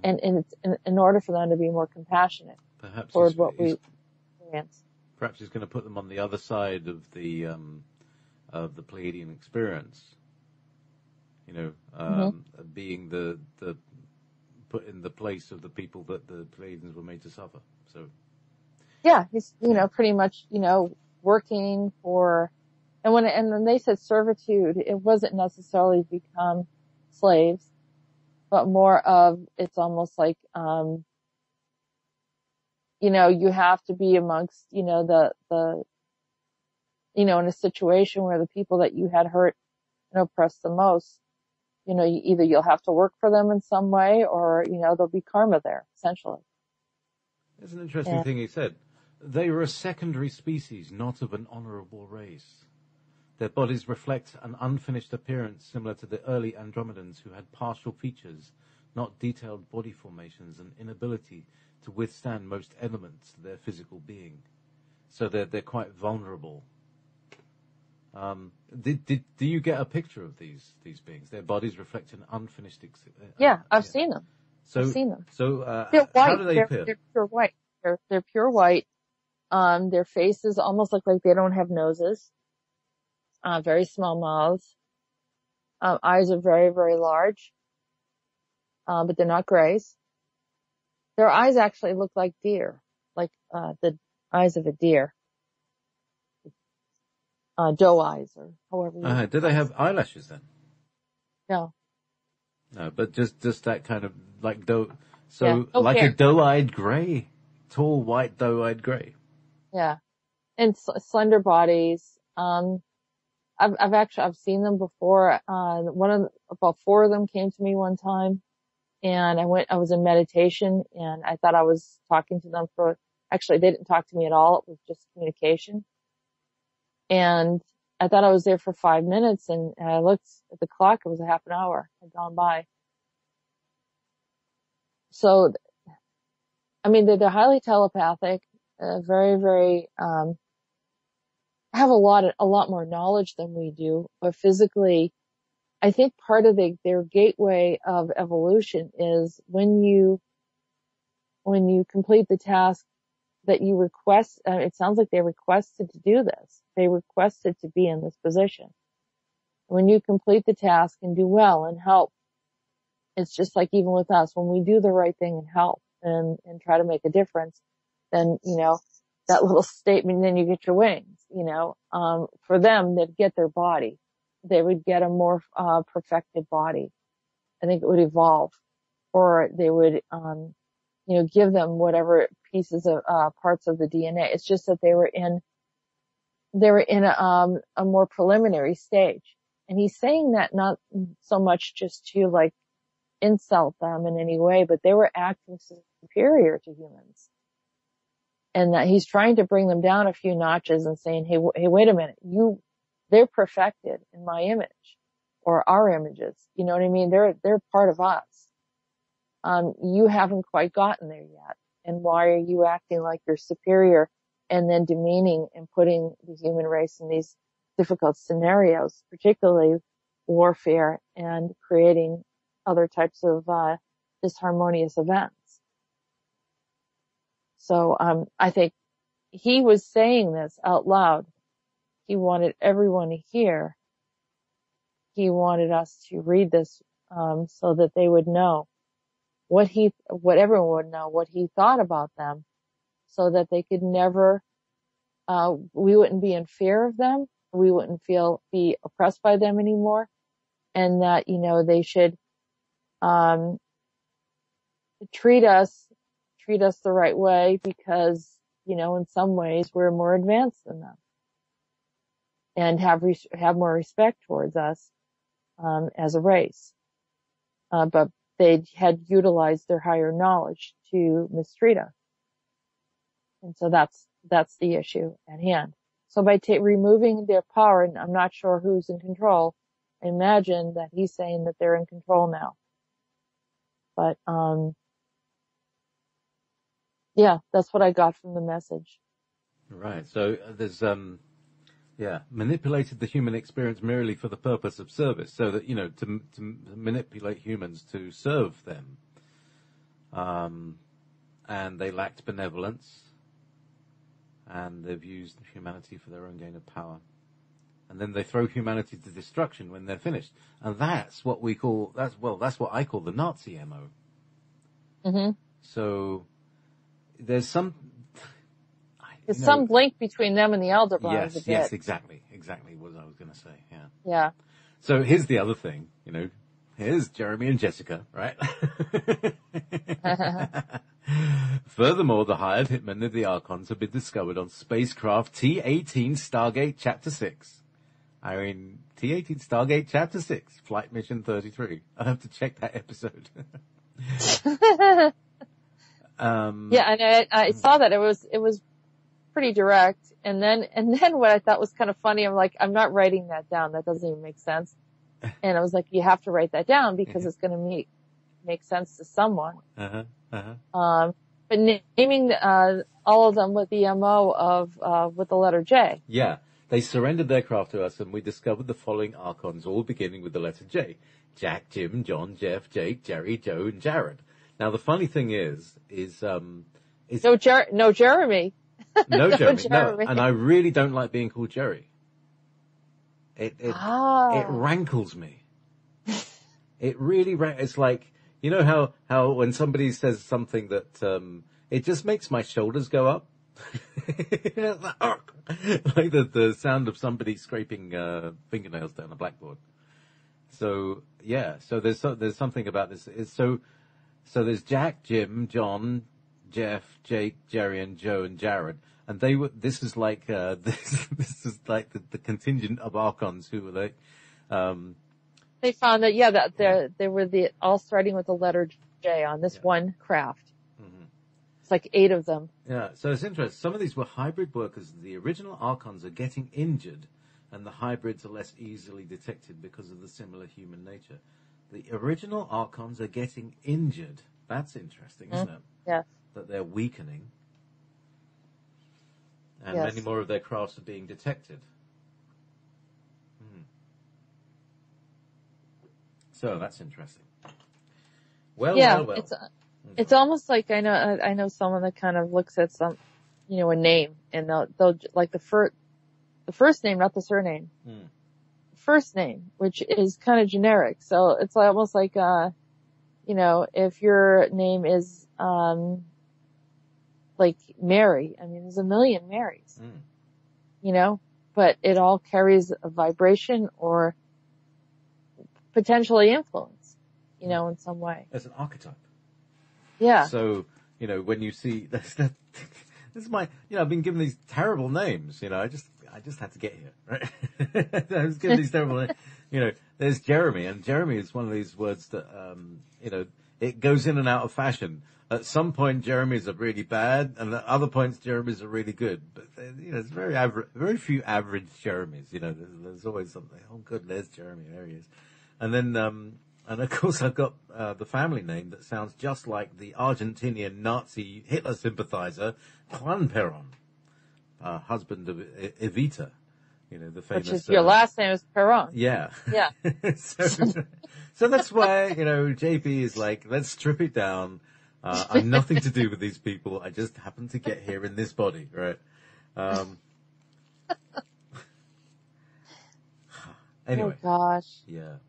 And it's in order for them to be more compassionate toward what we experience. Perhaps he's going to put them on the other side of the Pleiadian experience. Being the put in the place of the people that the Pleiadians were made to suffer. So. Yeah, he's, pretty much, working for, and when they said servitude, it wasn't necessarily become slaves, but more of, it's almost like, you have to be amongst, in a situation where the people that you had hurt and oppressed the most, you'll have to work for them in some way, or, there'll be karma there, essentially. There's an interesting thing he said. They were a secondary species, not of an honorable race. Their bodies reflect an unfinished appearance similar to the early Andromedans who had partial features, not detailed body formations, and inability to withstand most elements of their physical being. So they're quite vulnerable. Do you get a picture of these beings? Their bodies reflect an unfinished. I've seen them. I've seen them. So they're white. How do they appear? They're pure white. They're pure white. Their faces almost look like they don't have noses. Very small mouths. Eyes are very, very large. But they're not grays. Their eyes actually look like deer, like the eyes of a deer. Doe eyes, or however. Do they have eyelashes then? No. No, but just that kind of like doe. So like a doe-eyed gray, tall white doe-eyed gray. Yeah, and slender bodies. I've seen them before. About 4 of them came to me one time, and I was in meditation, and I thought I was talking to them actually they didn't talk to me at all. It was just communication. And I thought I was there for 5 minutes, and I looked at the clock. It was a half an hour had gone by. So, I mean, they're highly telepathic, very, very, have a lot more knowledge than we do, but physically, I think part of their gateway of evolution is when you complete the task that you request, it sounds like they requested to do this. They requested to be in this position. When you complete the task and do well and help, it's just like even with us, when we do the right thing and help and try to make a difference, then, that little statement, then you get your wings, for them, they'd get their body. They would get a more, perfected body. I think it would evolve, or they would, give them whatever pieces of, parts of the DNA. It's just that they were in a more preliminary stage. And he's saying that not so much just to like insult them in any way, but they were acting superior to humans. And that he's trying to bring them down a few notches and saying, hey, wait a minute, they're perfected in my image or our images. You know what I mean? They're part of us. You haven't quite gotten there yet. And why are you acting like you're superior and then demeaning and putting the human race in these difficult scenarios, particularly warfare and creating other types of, disharmonious events? So, I think he was saying this out loud. He wanted everyone to hear. He wanted us to read this, so that they would know what everyone would know, what he thought about them, so that they could never, we wouldn't be in fear of them. We wouldn't be oppressed by them anymore. And that, they should, treat us the right way because, in some ways we're more advanced than them, and have more respect towards us, as a race. But they had utilized their higher knowledge to mistreat us. And so that's the issue at hand. So by removing their power, and I'm not sure who's in control, I imagine that he's saying that they're in control now. But, yeah, that's what I got from the message. Right. So there's, manipulated the human experience merely for the purpose of service, so that, to manipulate humans to serve them. And they lacked benevolence, and they've used humanity for their own gain of power. And then they throw humanity to destruction when they're finished. And that's what I call the Nazi MO. Mm-hmm. So there's some link between them and the Aldebarans. Yes, exactly what I was going to say. Yeah. Yeah. So here's the other thing, here's Jeremy and Jessica, right? Furthermore, the hired hitmen of the Archons have been discovered on spacecraft T-18 Stargate Chapter 6. T-18 Stargate Chapter 6, Flight Mission 33. I'll have to check that episode. Yeah, and I saw that. It was pretty direct. And then what I thought was kind of funny, I'm like, I'm not writing that down. That doesn't even make sense. And I was like, you have to write that down because it's going to make sense to someone. But naming, all of them with the MO of, with the letter J. Yeah. They surrendered their craft to us, and we discovered the following Archons, all beginning with the letter J. Jack, Jim, John, Jeff, Jake, Jerry, Joe, and Jared. Now, the funny thing is no Jeremy. No Jeremy. No Jeremy. No, and I really don't like being called Jerry. It rankles me. It really it's like, how when somebody says something that, it just makes my shoulders go up. Like the sound of somebody scraping, fingernails down a blackboard. So, yeah, so there's something about this. So there's Jack, Jim, John, Jeff, Jake, Jerry, and Joe, and Jared. And this is like, this is like the contingent of Archons who were like, they found that, they were all starting with the letter J on this one craft. Mm-hmm. It's like 8 of them. Yeah. So it's interesting. Some of these were hybrid workers. The original Archons are getting injured, and the hybrids are less easily detected because of the similar human nature. The original Archons are getting injured. That's interesting, isn't it? Yes. That they're weakening. And yes. Many more of their crafts are being detected. So that's interesting. Well, yeah, well. It's almost like I know someone that kind of looks at some, a name, and they'll like the first name, not the surname. First name, which is kind of generic. So it's almost like, if your name is, like Mary, there's a million Marys, but it all carries a vibration or potentially influence, in some way. As an archetype. Yeah. So, when you see, this is my, I've been given these terrible names, I just had to get here, right? I was given these terrible names. There's Jeremy, and Jeremy is one of these words that, it goes in and out of fashion. At some point, Jeremys are really bad, and at other points, Jeremys are really good. But, it's very few average Jeremys, there's always something. Oh, good, there's Jeremy, there he is. And then, and of course I've got, the family name that sounds just like the Argentinian Nazi Hitler sympathizer, Juan Perón, husband of Evita, the famous. Which is, your last name is Perón. Yeah. Yeah. So that's why, JP is like, let's strip it down. I'm nothing to do with these people. I just happen to get here in this body, right? Anyway. Oh gosh. Yeah.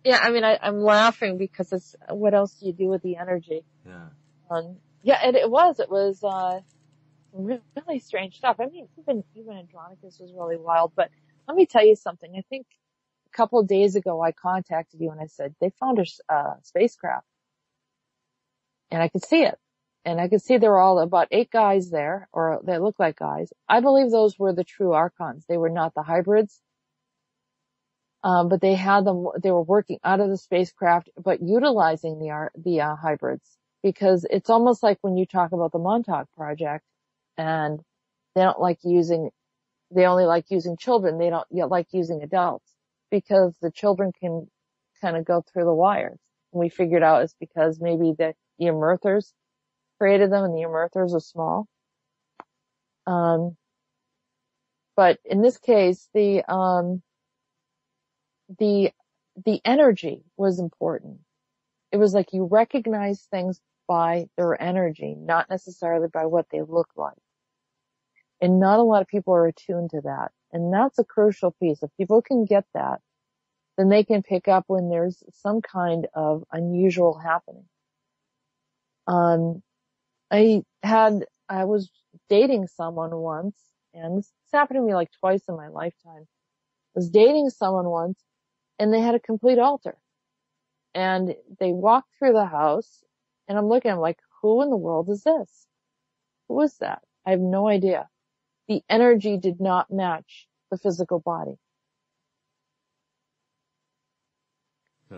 Yeah, I'm laughing because it's, what else do you do with the energy? Yeah. Yeah, it was really strange stuff. Even Andronicus was really wild, but let me tell you something. I think a couple of days ago I contacted you and I said, they found a spacecraft. And I could see it. And I could see there were all about 8 guys there, or they looked like guys. I believe those were the true Archons. They were not the hybrids. But they were working out of the spacecraft, but utilizing the hybrids, because it's almost like when you talk about the Montauk Project, and they only like using children. They don't like using adults, because the children can kind of go through the wires. And we figured out it's because maybe the emerthers created them, and the emerthers are small. But in this case, the energy was important. It was like you recognize things by their energy, not necessarily by what they look like. And not a lot of people are attuned to that. And that's a crucial piece. If people can get that, then they can pick up when there's some kind of unusual happening. I was dating someone once, and this happened to me like twice in my lifetime. I was dating someone once, and they had a complete altar. And they walked through the house, and I'm looking, I'm like, who in the world is this? Who is that? I have no idea. The energy did not match the physical body.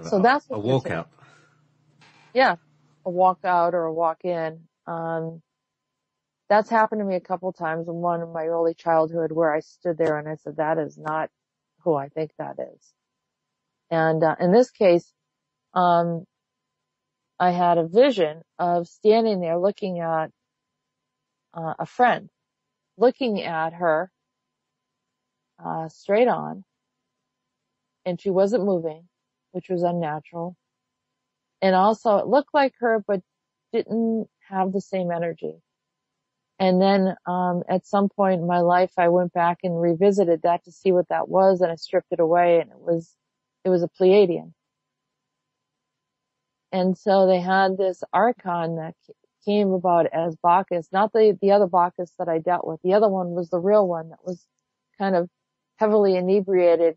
So that's what a walkout. Yeah, a walkout or a walk-in. That's happened to me a couple times. One in my early childhood, where I stood there and I said, that is not who I think that is. And in this case, I had a vision of standing there looking at a friend, looking at her straight on, and she wasn't moving, which was unnatural. And also it looked like her, but didn't have the same energy. And then at some point in my life, I went back and revisited that to see what that was, and I stripped it away, and it was a Pleiadian. And so they had this archon that came about as Bacchus, not the other Bacchus that I dealt with. The other one was the real one that was kind of heavily inebriated,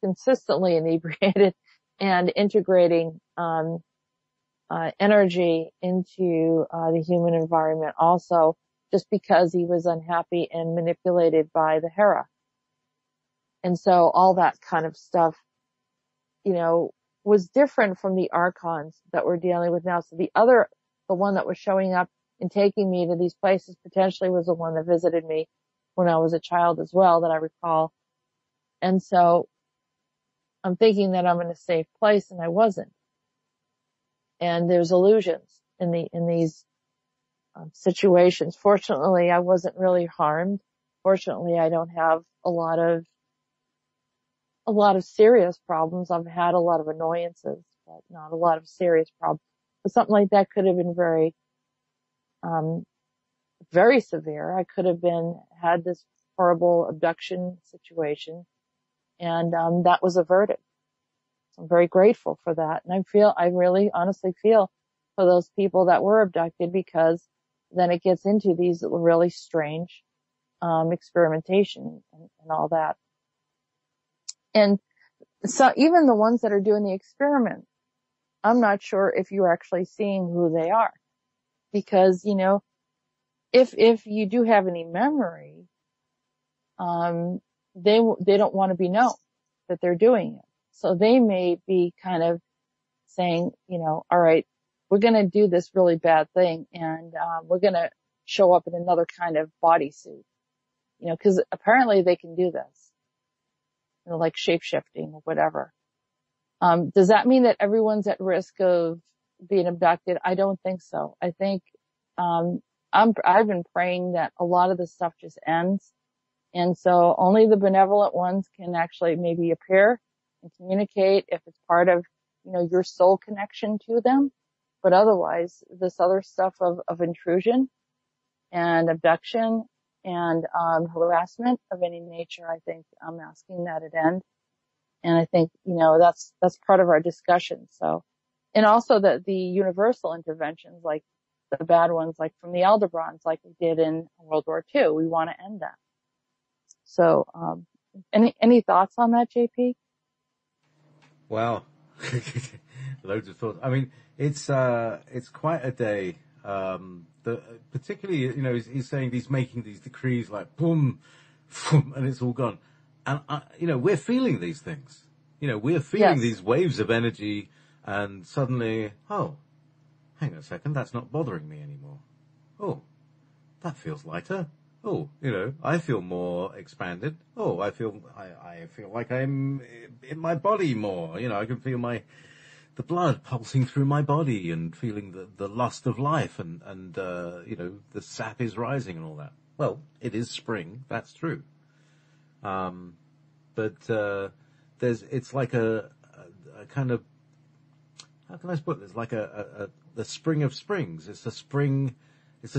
consistently inebriated, and integrating energy into the human environment also, just because he was unhappy and manipulated by the Hera. And so all that kind of stuff, was different from the archons that we're dealing with now. So the one that was showing up and taking me to these places potentially was the one that visited me when I was a child as well, that I recall. And so I'm thinking that I'm in a safe place, and I wasn't. And there's illusions in these situations. Fortunately, I wasn't really harmed. Fortunately, I don't have a lot of serious problems. I've had a lot of annoyances, but not a lot of serious problems. But something like that could have been very, very severe. I could have had this horrible abduction situation, and that was averted. So I'm very grateful for that. And I really honestly feel for those people that were abducted, because then it gets into these really strange experimentation and all that. And so even the ones that are doing the experiment, I'm not sure if you're actually seeing who they are, because, if you do have any memory, they don't want to be known that they're doing it. So they may be kind of saying, all right, we're going to do this really bad thing, and we're going to show up in another kind of bodysuit, because apparently they can do this. Like shape-shifting or whatever. Does that mean that everyone's at risk of being abducted? I don't think so. I think, I've been praying that a lot of this stuff just ends. And so only the benevolent ones can actually maybe appear and communicate if it's part of, your soul connection to them. But otherwise, this other stuff of intrusion and abduction and harassment of any nature, I think I'm asking that it end. And I think, that's part of our discussion. So, and also the universal interventions, like the bad ones, like from the Aldebrons, like we did in World War II, we want to end that. So, any thoughts on that, JP? Wow. Loads of thoughts. I mean, it's quite a day. Particularly, he's saying he's making these decrees like boom, boom, and it's all gone. And, we're feeling these things. We're feeling Yes. these waves of energy, and suddenly, oh, hang on a second, that's not bothering me anymore. Oh, that feels lighter. Oh, I feel more expanded. Oh, I feel like I'm in my body more. I can feel the blood pulsing through my body and feeling the lust of life and the sap is rising and all that. Well, it is spring. That's true. But it's like a kind of, how can I put this? Like the spring of springs. It's a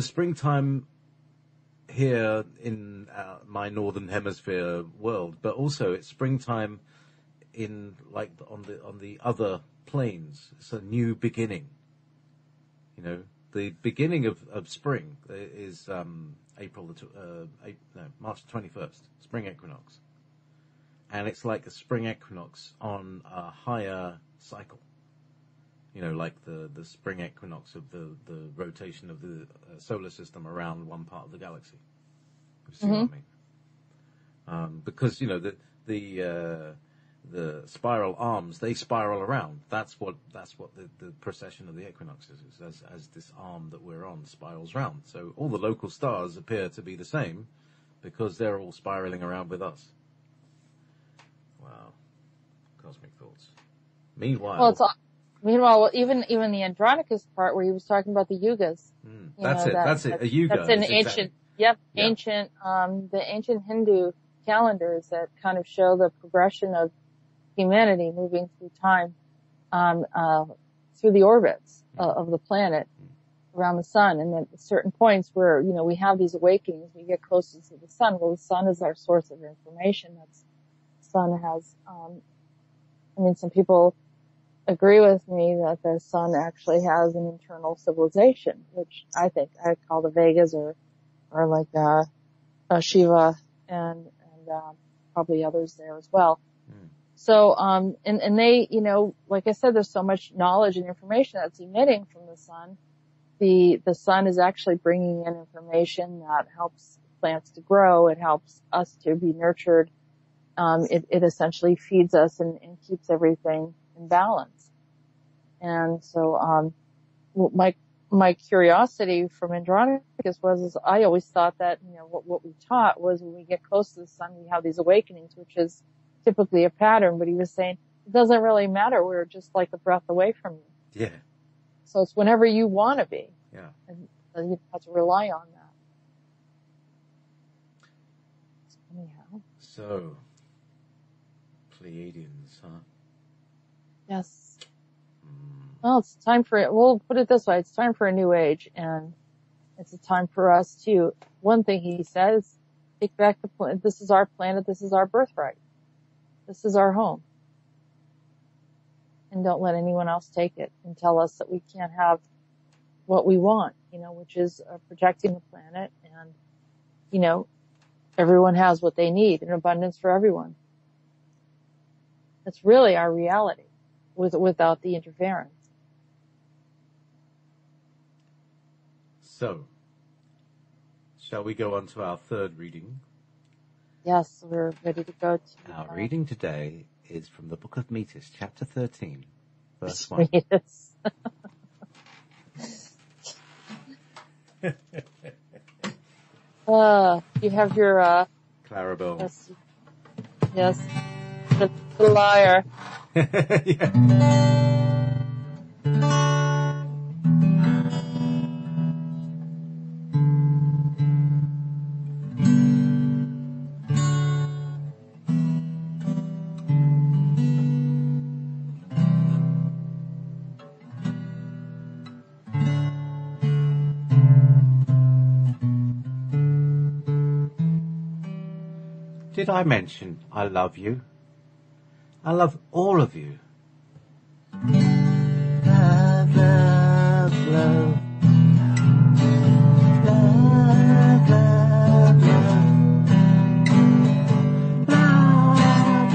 springtime here in my northern hemisphere world, but also it's springtime in like on the other planes. It's a new beginning. The beginning of spring is March 21st, spring equinox. And it's like a spring equinox on a higher cycle. Like the spring equinox of the rotation of the solar system around one part of the galaxy. You see what I mean? Because, the spiral arms, they spiral around. That's what the precession of the equinox is as this arm that we're on spirals round. So all the local stars appear to be the same because they're all spiraling around with us. Wow. Cosmic thoughts. Meanwhile, even the Andronicus part where he was talking about the yugas. That's it. A yuga. That's an ancient, ancient, the ancient Hindu calendars that kind of show the progression of humanity moving through time, through the orbits of the planet around the sun. And at certain points where, we have these awakenings, we get closer to the sun. Well, the sun is our source of information. The sun has, some people agree with me that the sun actually has an internal civilization, which I think I call the Vegas or like, Shiva and probably others there as well. So, and they, like I said, there's so much knowledge and information that's emitting from the sun. The sun is actually bringing in information that helps plants to grow. It helps us to be nurtured. It essentially feeds us and keeps everything in balance. And so, my curiosity from Andronicus was I always thought that, what we taught was when we get close to the sun, we have these awakenings, which is typically a pattern, but he was saying it doesn't really matter. We're just like a breath away from you. Yeah. So it's whenever you want to be. Yeah. And so you have to rely on that. Anyhow. So, Pleiadians, huh? Yes. Well, it's time we'll put it this way, it's time for a new age, and it's a time for us to, one thing he says, take back this is our planet, this is our birthright. This is our home. And don't let anyone else take it and tell us that we can't have what we want, which is protecting the planet and, everyone has what they need, an abundance for everyone. That's really our reality without the interference. So, shall we go on to our third reading? Yes, we're ready to go to... Our reading today is from the book of Meetis, chapter 13, verse 1. Meetis. You have your... Clarabelle. Yes. The liar. Yeah. Did I mention I love you? I love all of you. Love, love, love. Love, love, love. Love, love,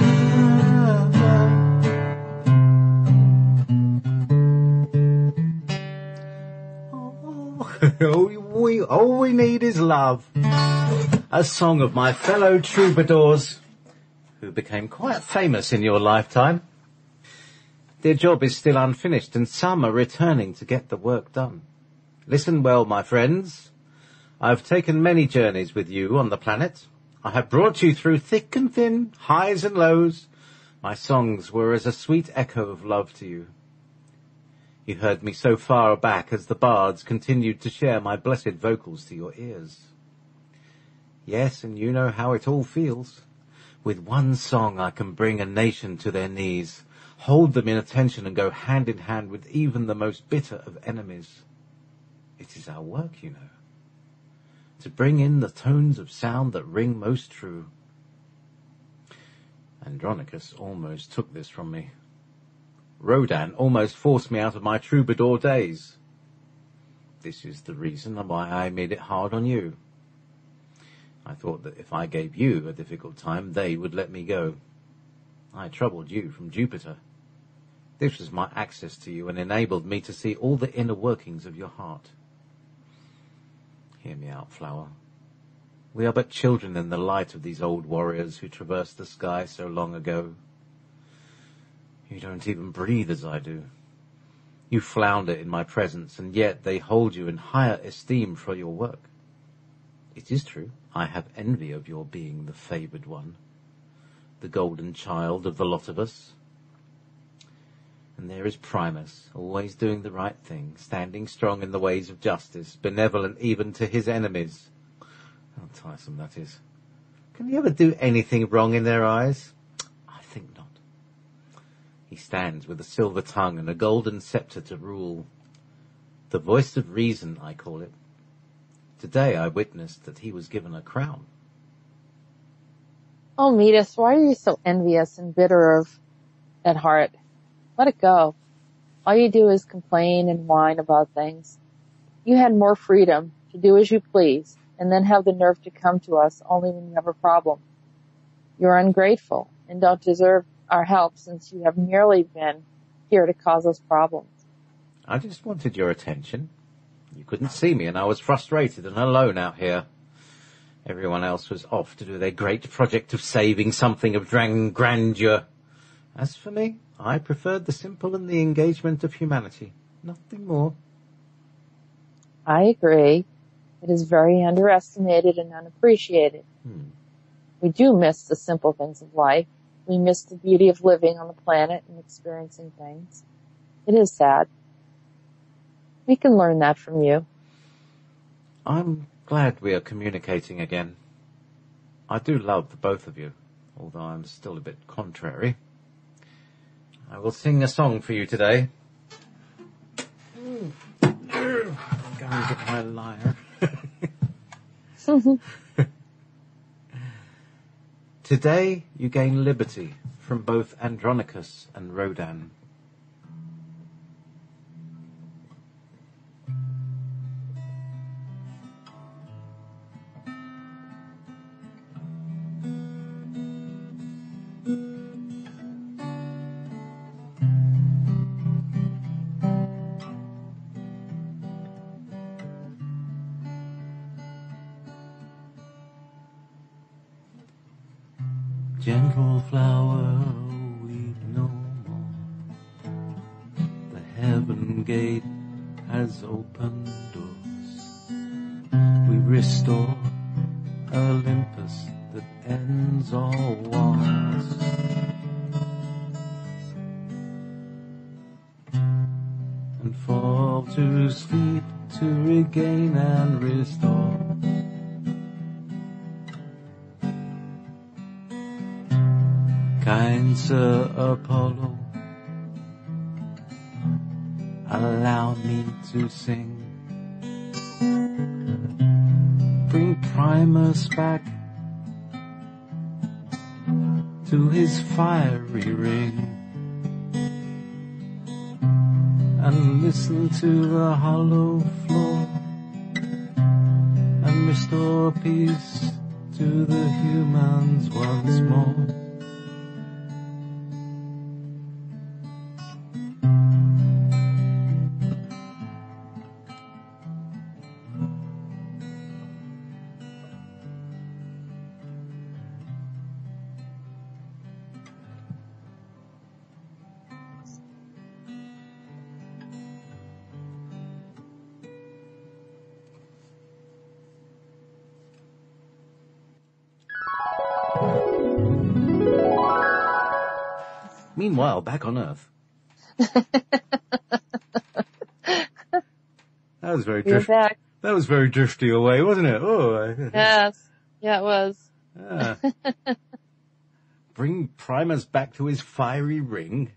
love. All we need is love. A song of my fellow troubadours. who became quite famous in your lifetime. Their job is still unfinished, and some are returning to get the work done. Listen well, my friends. I've taken many journeys with you on the planet. I have brought you through thick and thin, highs and lows. My songs were as a sweet echo of love to you. You heard me so far back as the bards continued to share my blessed vocals to your ears. Yes, and you know how it all feels. With one song I can bring a nation to their knees, hold them in attention and go hand in hand with even the most bitter of enemies. It is our work, you know, to bring in the tones of sound that ring most true. Andronicus almost took this from me. Rhodan almost forced me out of my troubadour days. This is the reason why I made it hard on you. I thought that if I gave you a difficult time, they would let me go. I troubled you from Jupiter. This was my access to you and enabled me to see all the inner workings of your heart. Hear me out, flower. We are but children in the light of these old warriors who traversed the sky so long ago. You don't even breathe as I do. You flounder in my presence, and yet they hold you in higher esteem for your work. It is true, I have envy of your being the favoured one, the golden child of the lot of us. And there is Primus, always doing the right thing, standing strong in the ways of justice, benevolent even to his enemies. How tiresome that is. Can he ever do anything wrong in their eyes? I think not. He stands with a silver tongue and a golden sceptre to rule. The voice of reason, I call it. Today I witnessed that he was given a crown. Oh, Meetis, why are you so envious and bitter at heart? Let it go. All you do is complain and whine about things. You had more freedom to do as you please, and then have the nerve to come to us only when you have a problem. You're ungrateful and don't deserve our help since you have merely been here to cause us problems. I just wanted your attention. You couldn't see me and I was frustrated and alone out here. Everyone else was off to do their great project of saving something of grandeur. As for me, I preferred the simple and the engagement of humanity. Nothing more. I agree. It is very underestimated and unappreciated. We do miss the simple things of life. We miss the beauty of living on the planet and experiencing things. It is sad. We can learn that from you. I'm glad we are communicating again. I do love the both of you, although I'm still a bit contrary. I will sing a song for you today. I'm going to get my lyre. Today you gain liberty from both Andronicus and Rhodan. Gentle flower, weep no more. The heaven gate has opened doors. We restore Olympus that ends all wars. And fall to sleep to regain and restore. Kind Sir Apollo, allow me to sing. Bring Primus back to his fiery ring, and listen to the hollow floor, and restore peace to the humans once more. Meanwhile, back on Earth. That was very You're back. That was very drifty away, wasn't it? Oh. Yes. Yeah, it was. Ah. Bring Primus back to his fiery ring.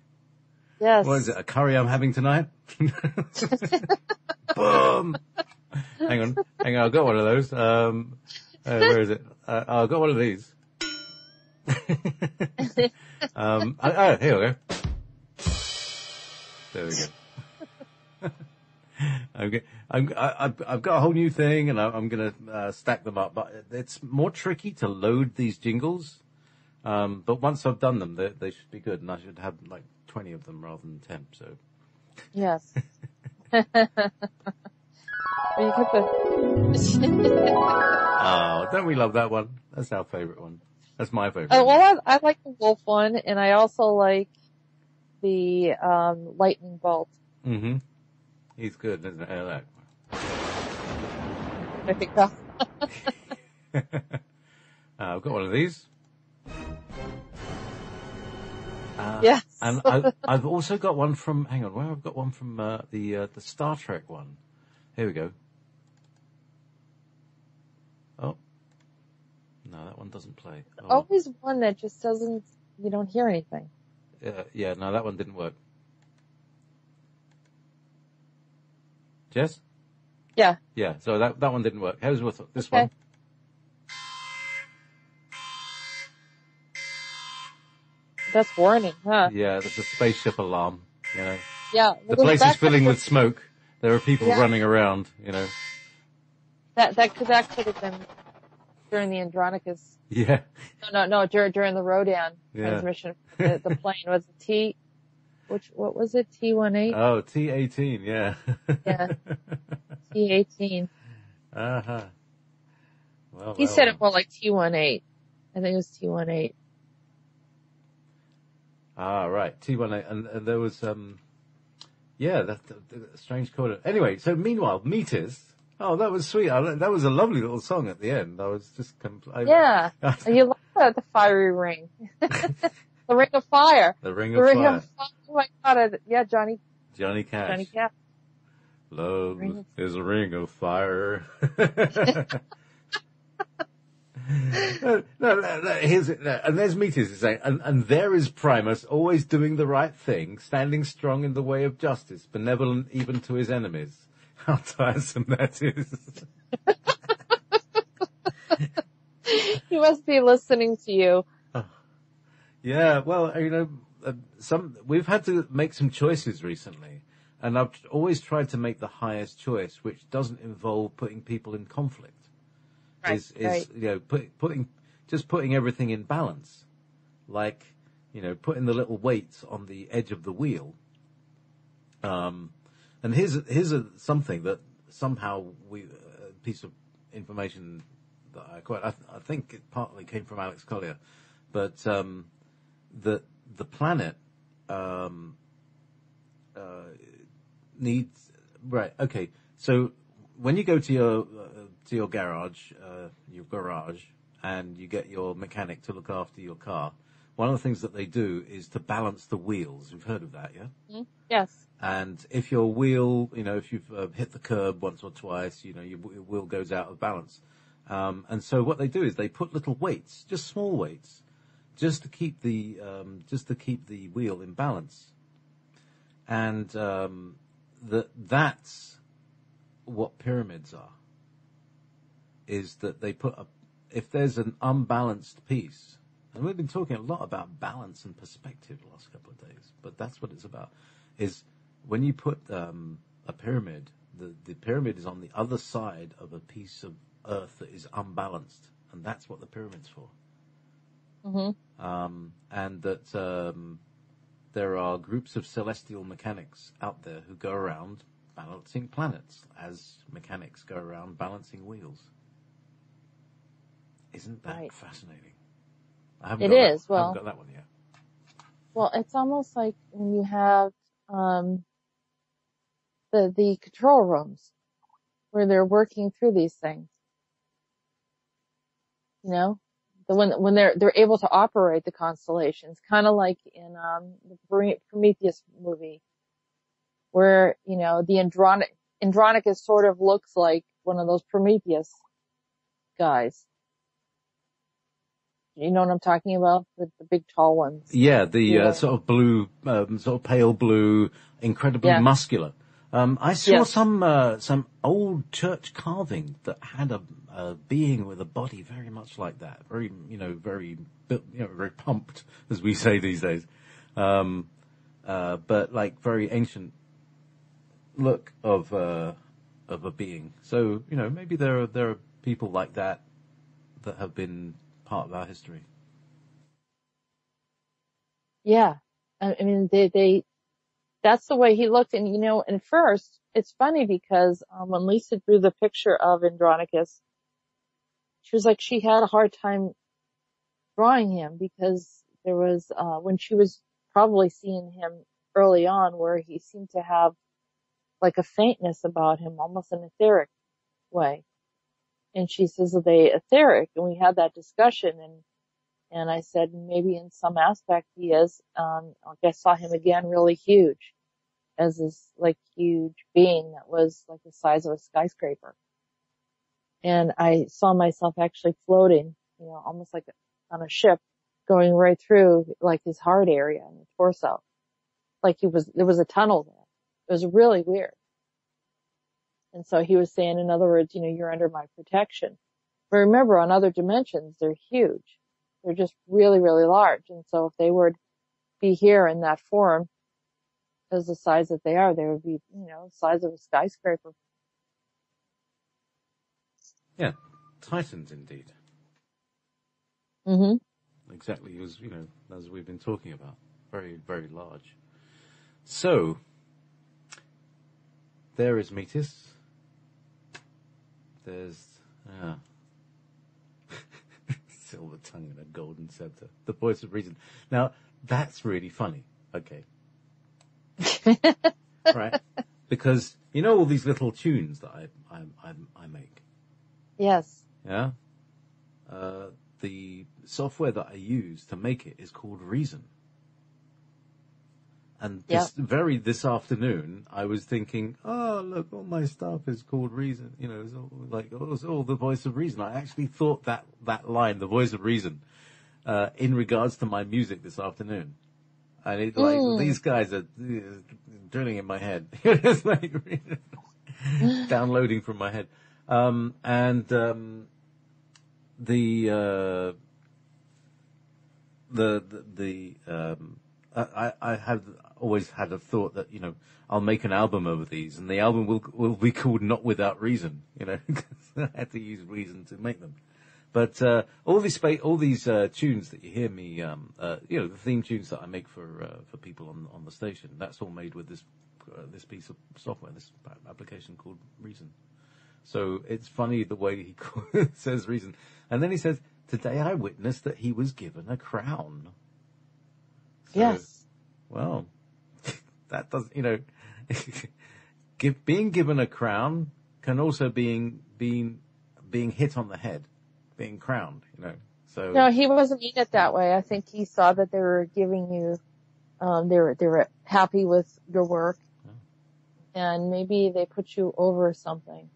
Yes. What is it, a curry I'm having tonight? Boom! Hang on, I've got one of those. Where is it? I've got one of these. Here we go. There we go. Okay. I've got a whole new thing, and I'm going to stack them up. But it's more tricky to load these jingles. But once I've done them, they should be good, and I should have like 20 of them rather than 10. So. Yes. You got the. Oh, don't we love that one? That's our favorite one. That's my favorite. Well, I like the wolf one, and I also like the lightning bolt. Mm-hmm. He's good, isn't it? I like. I think so. I've got one of these. Yes. And I've also got one from. Hang on, where I've got one from the Star Trek one. Here we go. Oh, no, that one doesn't play. Oh. Always one that just doesn't. You don't hear anything. Yeah, no, that one didn't work. Jess? Yeah. Yeah, so that one didn't work. How's with this Okay. one? That's warning, huh? Yeah, there's a spaceship alarm, you know. Yeah. The place is filling with smoke. There are people running around, you know. That could have been during the Andronicus. Yeah. No, during the Rhodan Yeah. transmission. The plane was what was it? T-18? Oh, T-18, yeah. Yeah. T-18. Uh-huh. Well, He said it more like T-18. I think it was T-18. Ah, right. T-18. And there was, that's a strange quarter. Anyway, so meanwhile, Meetis. Oh, that was sweet. That was a lovely little song at the end. I was just Yeah. You love the fiery ring. The Ring of Fire. The Ring of Fire. Oh my God. Yeah, Johnny Cash. Johnny Cash. Love is a ring of fire. Here's it. And there's Meetis saying, and there is Primus, always doing the right thing, standing strong in the way of justice, benevolent even to his enemies. How tiresome that is. He must be listening to you. Yeah, well, you know, we've had to make some choices recently, and I've always tried to make the highest choice, which doesn't involve putting people in conflict. Right, Is you know, putting everything in balance, like, you know, putting the little weights on the edge of the wheel. And here's something that somehow a piece of information that I think it partly came from Alex Collier, but that the planet needs, right, okay, so when you go to your garage, and you get your mechanic to look after your car, one of the things that they do is to balance the wheels. You've heard of that, yeah? Mm-hmm. Yes. And if your wheel, you know, if you've hit the curb once or twice, you know, your wheel goes out of balance. And so what they do is they put little weights, just small weights, just to keep the wheel in balance. And that's what pyramids are. Is that they put if there's an unbalanced piece, and we've been talking a lot about balance and perspective the last couple of days, but that's what it's about, is when you put a pyramid, the pyramid is on the other side of a piece of earth that is unbalanced, and that's what the pyramid's for. Mm-hmm. And that there are groups of celestial mechanics out there who go around balancing planets as mechanics go around balancing wheels. Isn't that fascinating? I haven't got that one yet. Well, it's almost like when you have the control rooms where they're working through these things. You know, when they're able to operate the constellations, kind of like in the Prometheus movie, where the Andronicus sort of looks like one of those Prometheus guys. You know what I'm talking about? The big tall ones. Yeah, the sort of blue, sort of pale blue, incredibly muscular. I saw some old church carving that had a being with a body very much like that. Very, very pumped, as we say these days. But like very ancient look of a being. So, maybe there are people like that have been part of our history. Yeah. I mean, that's the way he looked. And, and first, it's funny because, when Lisa drew the picture of Andronicus, she was like, she had a hard time drawing him because there was, when she was probably seeing him early on, where he seemed to have like a faintness about him, almost an etheric way. And she says, are they etheric? And we had that discussion, and I said, maybe in some aspect he is. I saw him again really huge, as this like huge being that was like the size of a skyscraper. And I saw myself actually floating, almost like on a ship, going right through like his heart area and the torso. Like there was a tunnel there. It was really weird. And so he was saying, in other words, you're under my protection. But remember, on other dimensions, they're huge. They're just really, really large. And so if they were to be here in that form, as the size that they are, they would be, the size of a skyscraper. Yeah. Titans, indeed. Mm-hmm. Exactly. As we've been talking about. Very, very large. So, there is Meetis. There's, silver tongue and a golden scepter. The voice of reason. Now, that's really funny. Okay. Right? Because, all these little tunes that I make. Yes. Yeah? The software that I use to make it is called Reason. And this afternoon, I was thinking, oh, look, all my stuff is called Reason. It's all the voice of reason. I actually thought that line, the voice of reason, in regards to my music this afternoon. And these guys are drilling in my head. It's like downloading from my head. I have always had a thought that, I'll make an album over these, and the album will be called Not Without Reason, because I had to use reason to make them. But all these tunes that you hear me, the theme tunes that I make for people on the station, that's all made with this piece of software, this application called Reason. So it's funny the way he says Reason, and then he says, "Today I witnessed that he was given a crown." So, yes. Well, that does, being given a crown can also being hit on the head, being crowned, So No, he wasn't mean it that way. I think he saw that they were giving you, they were happy with your work, and maybe they put you over something,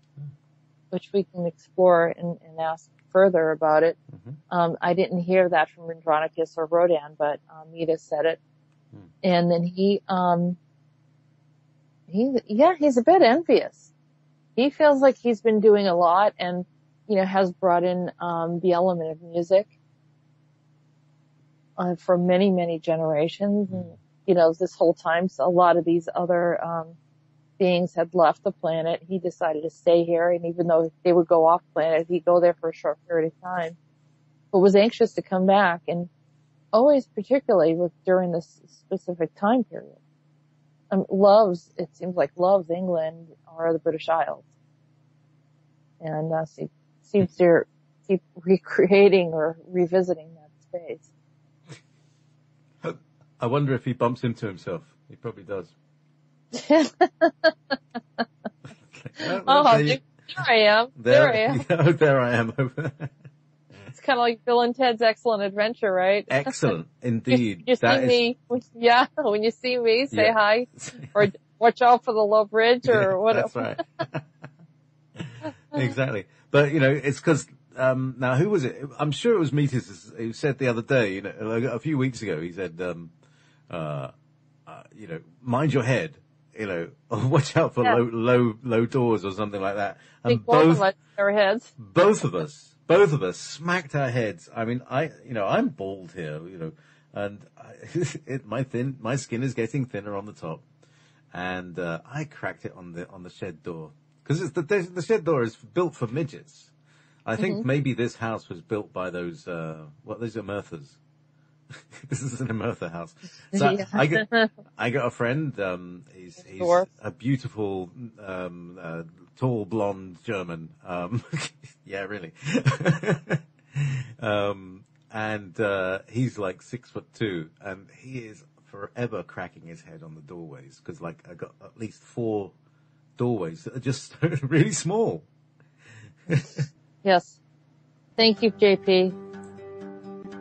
which we can explore and ask further about it. Mm-hmm. I didn't hear that from Andronicus or Rhodan, but Meetis said it. And then he's a bit envious. He feels like he's been doing a lot and, has brought in the element of music for many, many generations. And, this whole time, so a lot of these other beings had left the planet. He decided to stay here, and even though they would go off planet, he'd go there for a short period of time, but was anxious to come back, and always particularly during this specific time period. It seems like loves England or the British Isles. And seems to keep recreating or revisiting that space. I wonder if he bumps into himself. He probably does. There I am. There I am. There I am. It's kind of like Bill and Ted's Excellent Adventure, right? Excellent, indeed. You see me, yeah, when you see me, say hi, or watch out for the low bridge, or what. That's right. Exactly. But, it's because, now who was it? I'm sure it was Meetis who said the other day, like a few weeks ago, he said, mind your head, watch out for low doors or something like that. And both of us, our heads. Both of us smacked our heads. I mean, I'm bald here, and my skin is getting thinner on the top, and I cracked it on the shed door because the shed door is built for midgets. I think maybe this house was built by those those Emerthas. This is an Emertha house. So I got a friend. He's a beautiful, tall blonde German. Yeah, really. And he's like 6'2", and he is forever cracking his head on the doorways because, like, I got at least 4 doorways that are just really small. Yes. Thank you, JP.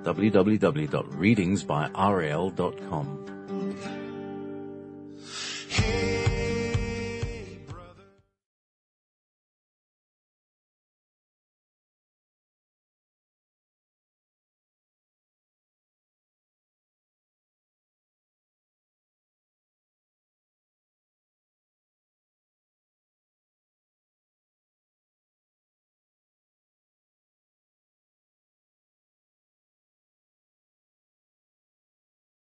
www.readingsbyRL.com